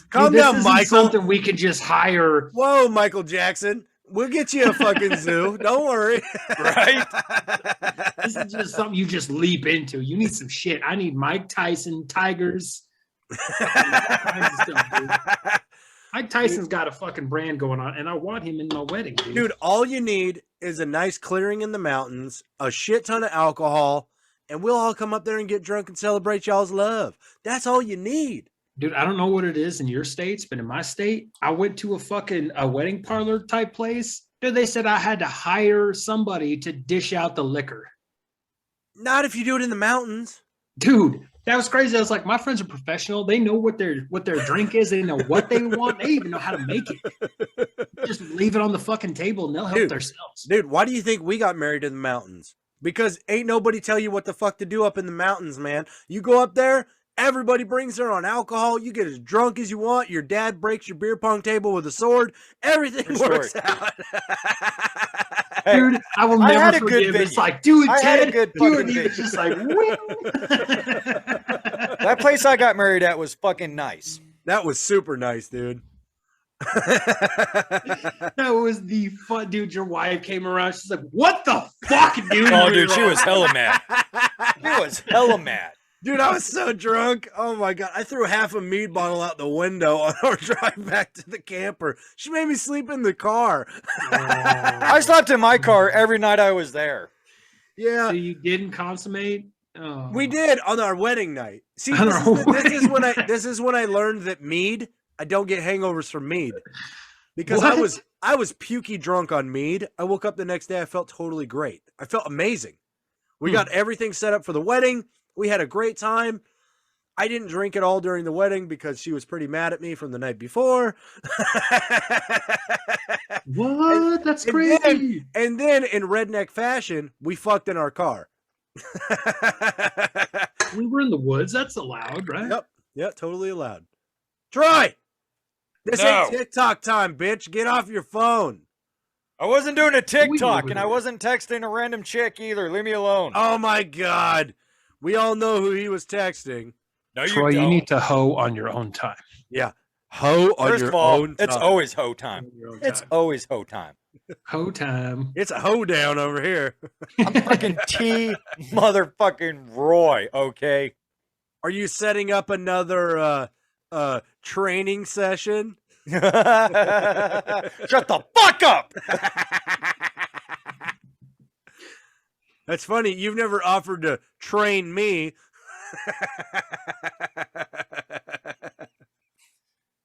Calm down, Michael. Something we can just hire. Whoa, Michael Jackson. We'll get you a fucking zoo. Don't worry. Right? This is just something you just leap into. You need some shit. I need Mike Tyson, tigers. All kinds of stuff, dude. Mike Tyson's got a fucking brand going on, and I want him in my wedding, dude. Dude, all you need is a nice clearing in the mountains, a shit ton of alcohol, and we'll all come up there and get drunk and celebrate y'all's love. That's all you need. Dude, I don't know what it is in your states, but in my state, I went to a wedding parlor type place. Dude, they said I had to hire somebody to dish out the liquor. Not if you do it in the mountains. Dude, that was crazy. I was like, my friends are professional. They know what their drink is. They know what they want. They even know how to make it. Just leave it on the fucking table and they'll help themselves. Dude, why do you think we got married in the mountains? Because ain't nobody tell you what the fuck to do up in the mountains, man. You go up there, everybody brings their own alcohol. You get as drunk as you want. Your dad breaks your beer pong table with a sword. Everything works out. Dude, I will never forgive. It's like, dude, Ted, dude, it's just like, that place I got married at was fucking nice. That was super nice, dude. That was the fun, dude. Your wife came around. She's like, "What the fuck, dude?" Oh, dude, she was hella mad. She was hella mad. Dude, I was so drunk. Oh my god, I threw half a mead bottle out the window on our drive back to the camper. She made me sleep in the car. I slept in my car every night I was there. Yeah. So you didn't consummate? Oh. We did on our wedding night. See, this is when I learned that mead. I don't get hangovers from mead because I was pukey drunk on mead. I woke up the next day. I felt totally great. I felt amazing. We got everything set up for the wedding. We had a great time. I didn't drink at all during the wedding because she was pretty mad at me from the night before. What? That's crazy. And then in redneck fashion, we fucked in our car. We were in the woods. That's allowed, right? Yeah, totally allowed. Troy! This No. ain't TikTok time, bitch. Get off your phone. I wasn't doing a TikTok, over and I there. wasn't texting a random chick either. Leave me alone. Oh my God. We all know who he was texting. No, you Troy, don't. you need to hoe on your own time. Yeah. Hoe on First your of all, own time. it's always hoe time. On your own It's time. always hoe time. Hoe time. It's a hoe down over here. I'm fucking T motherfucking Roy, okay? Are you setting up another training session? Shut the fuck up! That's funny. You've never offered to train me.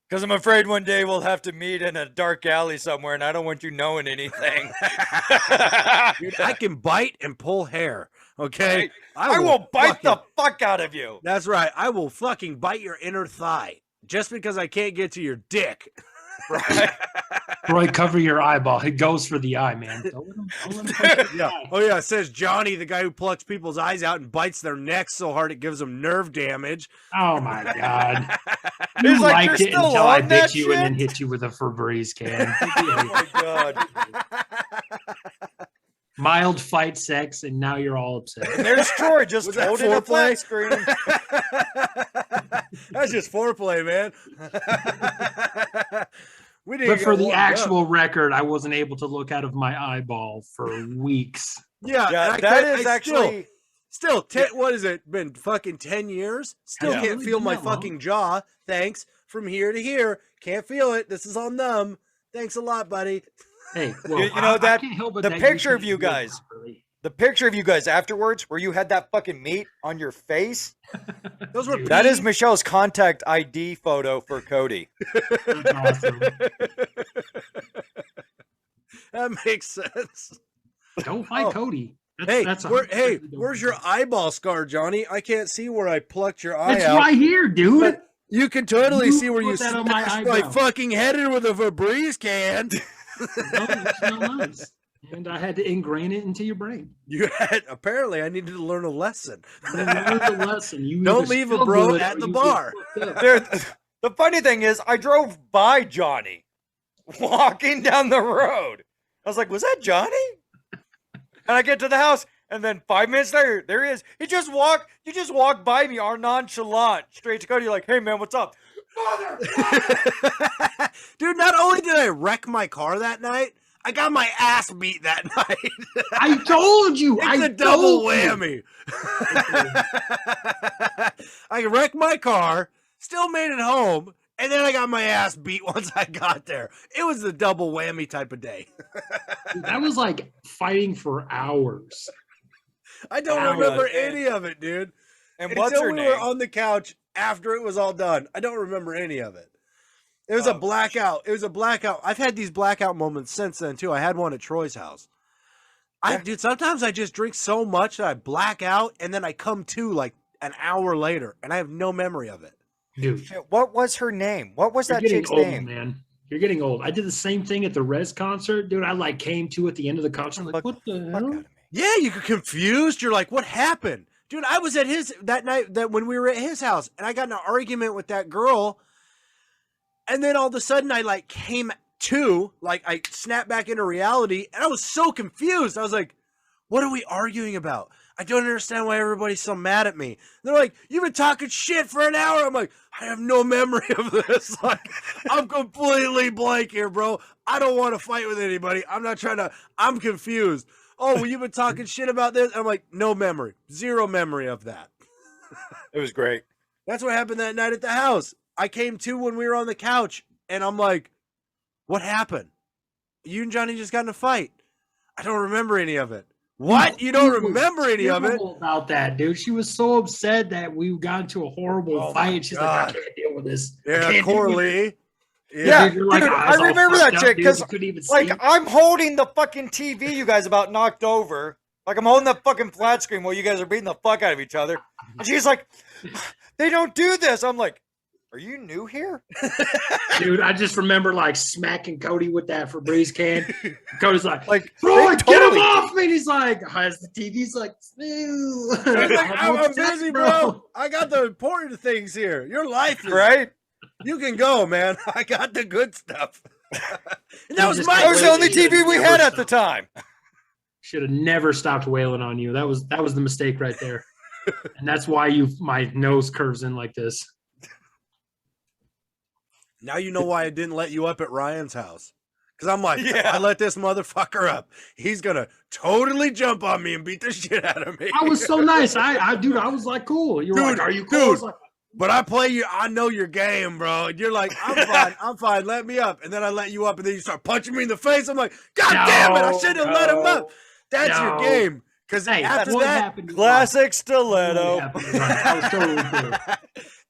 Because I'm afraid one day we'll have to meet in a dark alley somewhere, and I don't want you knowing anything. Dude, I can bite and pull hair. Okay? I will bite the fuck out of you. That's right. I will fucking bite your inner thigh just because I can't get to your dick. Right? Troy, cover your eyeball. It goes for the eye, man. Don't let him push the Yeah. eye. Oh, yeah. It says Johnny, the guy who plucks people's eyes out and bites their necks so hard it gives them nerve damage. Oh my God. He's You like, liked "You're it still until I on that bit you and then shit?" hit you with a Fabreeze can. Oh my god. Mild fight sex, and now you're all upset. And there's Troy just Was that holding a foreplay? flat screen. That's just foreplay, man. We didn't But for get the warmed up. actual record, I wasn't able to look out of my eyeball for weeks. Yeah, Yeah, and that I is actually. still what is it? Been fucking 10 years? Still Yeah. can't Really feel been my that long? fucking jaw. Thanks. From here to here. Can't feel it. This is all numb. Thanks a lot, buddy. Hey, well, You know I that- can't help but the that picture of can't you do it guys. properly. The picture of you guys afterwards, where you had that fucking meat on your face, Those were Dude, that is pee- Michelle's contact ID photo for Cody. that's awesome. That makes sense. Don't fight Oh. Cody. Hey, That's where's your eyeball scar, Johnny? I can't see where I plucked your eye It's out. right here, dude. But you can totally You see where put you that on my smashed my eyebrow. fucking head in with a Fabreeze can. No, it's not nice. And I had to ingrain it into your brain. You had apparently I needed to learn a lesson. I learned the lesson. You Don't either leave a still bro do it at or the you get bar. fucked up. There, the funny thing is, I drove by Johnny walking down the road. I was like, "Was that Johnny?" And I get to the house, and then 5 minutes later, there he is. You just walk by me, all nonchalant, straight to Cody. You're like, "Hey man, what's up?" Mother. Dude, not only did I wreck my car that night, I got my ass beat that night. I told you. It's I a double told you. whammy. I wrecked my car, still made it home, and then I got my ass beat once I got there. It was the double whammy type of day. Dude, that was like fighting for hours. I don't Wow, remember man. any of it, dude. And what's Until her we name? were on the couch after it was all done. I don't remember any of it. It was a Oh, blackout. It was a blackout. I've had these blackout moments since then too. I had one at Troy's house. Dude, sometimes I just drink so much that I black out and then I come to like an hour later and I have no memory of it. Dude, Shit, what was her name? What was you're that getting chick's old, name? man. You're getting old. I did the same thing at the Res concert, dude. I like came to at the end of the concert. I'm like, what the Fuck out hell? of me. Yeah, you get confused. You're like, what happened? Dude, I was at his that night that when we were at his house and I got in an argument with that girl. And then all of a sudden I like came to, like I snapped back into reality and I was so confused. I was like, what are we arguing about? I don't understand why everybody's so mad at me. They're like, you've been talking shit for an hour. I'm like, I have no memory of this. Like, I'm completely blank here, bro. I don't want to fight with anybody. I'm confused. Oh, well, you've been talking shit about this? I'm like, no memory. Zero memory of that. It was great. That's what happened that night at the house. I came to when we were on the couch and I'm like, what happened? You and Johnny just got in a fight. I don't remember any of it. What? You don't remember any of it? Terrible about that, dude. She was so upset that we got into a horrible Oh fight. my and she's like, I God. can't deal with this. I Yeah, can't deal with Corley. Yeah, Dude, you're like, dude, eyes I all remember fucked that up, chick, dude. 'cause, You couldn't even like, see. I'm holding the fucking TV you guys about knocked over. Like, I'm holding that fucking flat screen while you guys are beating the fuck out of each other. And she's like, they don't do this. I'm like, Are you new here? Dude, I just remember like smacking Cody with that Fabreeze can. Cody's like, Troy, get him off me. And he's like, has the TV's like, I'm busy, bro. I got the important things here. Your life is right. You can go, man. I got the good stuff. And that was the only TV we had at the time. Should have never stopped wailing on you. That was the mistake right there. And that's why my nose curves in like this. Now you know why I didn't let you up at Ryan's house. Because I'm like, I let this motherfucker up. He's going to totally jump on me and beat the shit out of me. I was so nice. I was like, cool. You were like, are you cool? Dude, but I play you. I know your game, bro. And you're like, I'm fine. I'm fine. Let me up. And then I let you up. And then you start punching me in the face. I'm like, God damn it. I shouldn't have let him up. That's your game. Because after that, classic stiletto. I was totally cool.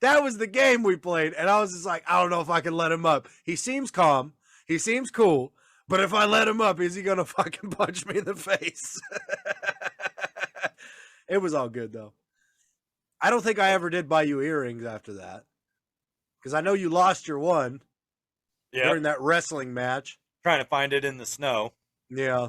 That was the game we played. And I was just like, I don't know if I can let him up. He seems calm. He seems cool. But if I let him up, is he going to fucking punch me in the face? It was all good, though. I don't think I ever did buy you earrings after that. Because I know you lost your one during that wrestling match. Trying to find it in the snow. Yeah.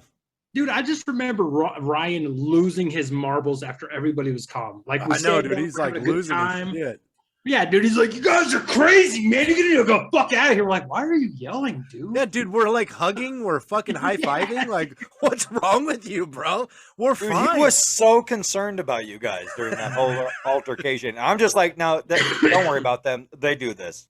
Dude, I just remember Ryan losing his marbles after everybody was calm. Like I know, dude. He's like losing his shit. Yeah, dude. He's like, you guys are crazy, man. You're going to go fuck out of here. We're like, why are you yelling, dude? Yeah, dude. We're like hugging. We're fucking high-fiving. Yeah. Like, what's wrong with you, bro? We're fine. He was so concerned about you guys during that whole altercation. I'm just like, no, don't worry about them. They do this.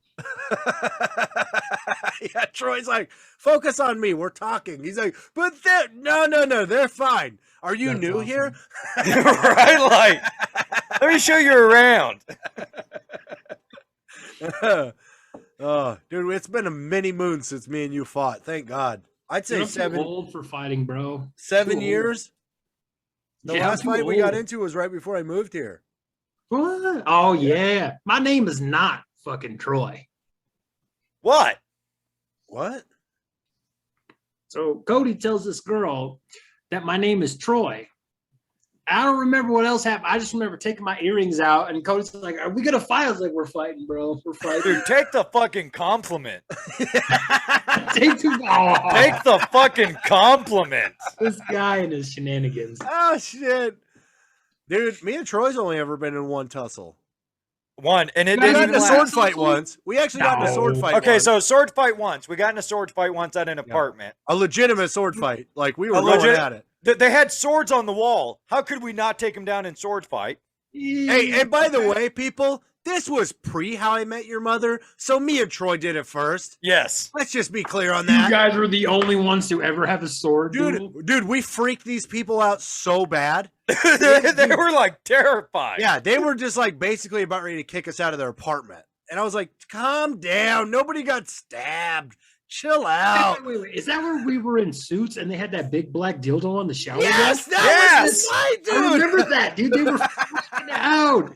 Yeah, Troy's like, focus on me. We're talking. He's like, but no, they're fine. Are you new here? Right? Like, let me show you around. Oh, dude, it's been a many moons since me and you fought. Thank God. I'd say 7. Too old for fighting, bro. 7 years. The last fight we got into was right before I moved here. What? Oh yeah. My name is not fucking Troy. What? So Cody tells this girl that my name is Troy. I don't remember what else happened. I just remember taking my earrings out, and Cody's like, "Are we gonna fight?" I was like, "We're fighting, bro. We're fighting." Dude, take the fucking compliment. Take the fucking compliment. This guy and his shenanigans. Oh shit, dude! Me and Troy's only ever been in one tussle. One, and it we didn't got even in a last. sword fight once. We actually got in a sword fight. Okay, once. so sword fight once. We got in a sword fight once at an apartment. A legitimate sword fight. Like we were going at it. They had swords on the wall. How could we not take them down in sword fight? Hey, and by the way, people, this was pre How I Met Your Mother, so me and Troy did it first. Yes. Let's just be clear on that. You guys were the only ones to ever have a sword Dude, we freaked these people out so bad. They were like terrified. Yeah, they were just like basically about ready to kick us out of their apartment. And I was like, calm down. Nobody got stabbed. Chill out. Wait. Is that where we were in suits and they had that big black dildo on the shower? Yes, that was the fight, dude. I remember that, dude. They were freaking out.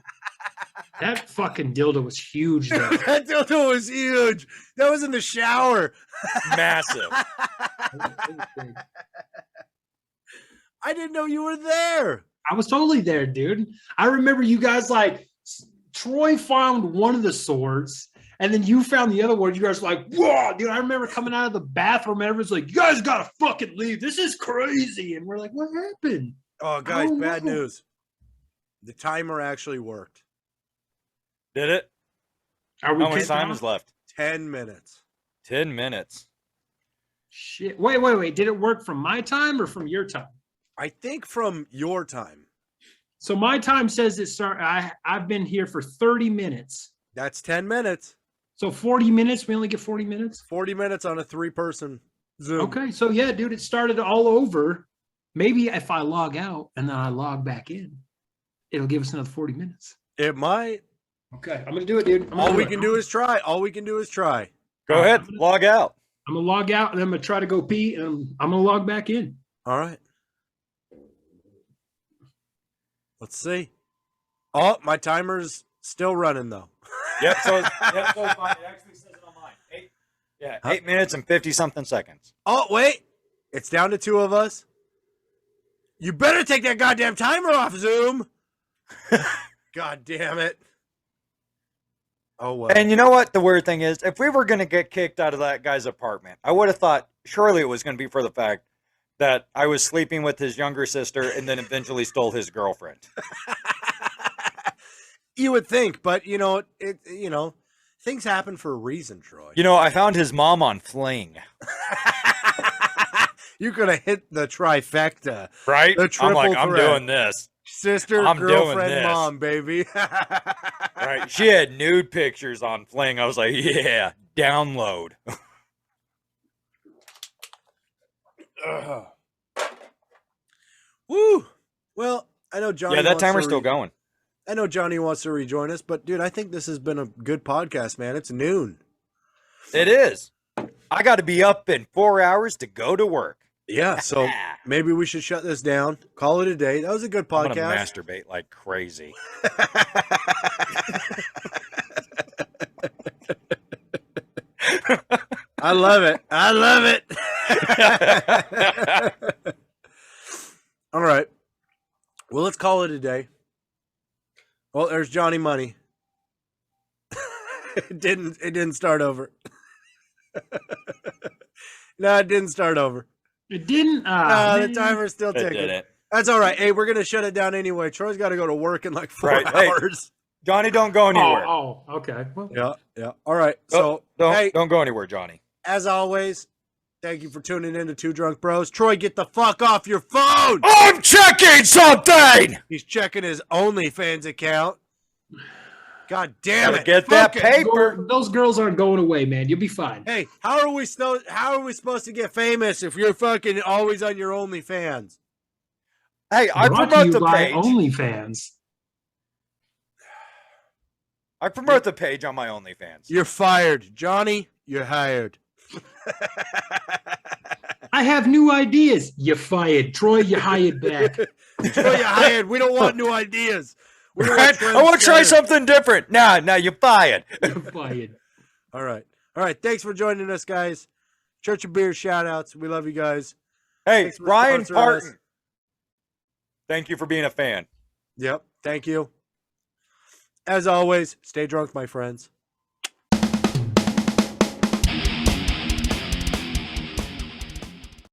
That fucking dildo was huge, though. That dildo was huge. That was in the shower. Massive. I didn't know you were there. I was totally there, dude. I remember you guys like, Troy found one of the swords. And then you found the other one. You guys were like, whoa, dude. I remember coming out of the bathroom and everyone's like, you guys got to fucking leave. This is crazy. And we're like, what happened? Oh, guys, bad news. The timer actually worked. Did it? How much time is left? 10 minutes. 10 minutes. Shit. Wait. Did it work from my time or from your time? I think from your time. So my time says it start. I've been here for 30 minutes. That's 10 minutes. So 40 minutes. We only get 40 minutes. 40 minutes on a 3-person Zoom. Okay. So yeah, dude, it started all over. Maybe if I log out and then I log back in, it'll give us another 40 minutes. It might. Okay. I'm going to do it, dude. All we can do is try. Go ahead. Log out. I'm going to log out and I'm going to try to go pee and I'm going to log back in. All right. Let's see. Oh, my timer's still running though. Yep. So it's fine. It actually says it on mine. 8 minutes and 50-something seconds. Oh, wait. It's down to 2 of us. You better take that goddamn timer off, Zoom. God damn it. Oh, well. And you know what? The weird thing is, if we were going to get kicked out of that guy's apartment, I would have thought surely it was going to be for the fact that I was sleeping with his younger sister and then eventually stole his girlfriend. You would think, but things happen for a reason, Troy. I found his mom on Fling. You're gonna hit the trifecta, Right? The triple I'm threat. doing this. Sister, I'm doing girlfriend, this. mom, baby. Right? She had nude pictures on Fling. I was like, yeah, download. Woo! Well, I know Johnny. Yeah, that wants timer's to still going. I know Johnny wants to rejoin us, but dude, I think this has been a good podcast, man. It's noon. It is. I got to be up in 4 hours to go to work. Yeah, so maybe we should shut this down. Call it a day. That was a good I'm podcast. gonna masturbate like crazy. I love it. I love it. All right. Well, let's call it a day. Well, there's Johnny Money. It didn't start over. No, it didn't start over. It didn't. No, the timer's still It ticking. didn't. That's all right. Hey, we're gonna shut it down anyway. Troy's got to go to work in like 4 Right. Hey. hours. Johnny, don't go anywhere. Oh, okay. Well, Yeah. All right. So, Don't go anywhere, Johnny. as always, thank you for tuning in to Two Drunk Bros. Troy, get the fuck off your phone. I'm checking something. He's checking his OnlyFans account. God damn Gotta it! get that Fuck it. paper. those girls aren't going away, man. You'll be fine. Hey, how are we supposed to get famous if you're fucking always on your OnlyFans? Hey, I Brought to promote you the by page. OnlyFans. I promote the page on my OnlyFans. You're fired, Johnny. You're hired. I have new ideas. You fired. Troy, you hired back. Troy, you're hired. We don't want new ideas. We don't Right? I want to try something different. Nah, you're fired. You're fired. All right. Thanks for joining us, guys. Church of Beer shout outs. We love you guys. Hey, Thanks for Ryan sponsoring Parton. us. Thank you for being a fan. Yep. Thank you. As always, stay drunk, my friends.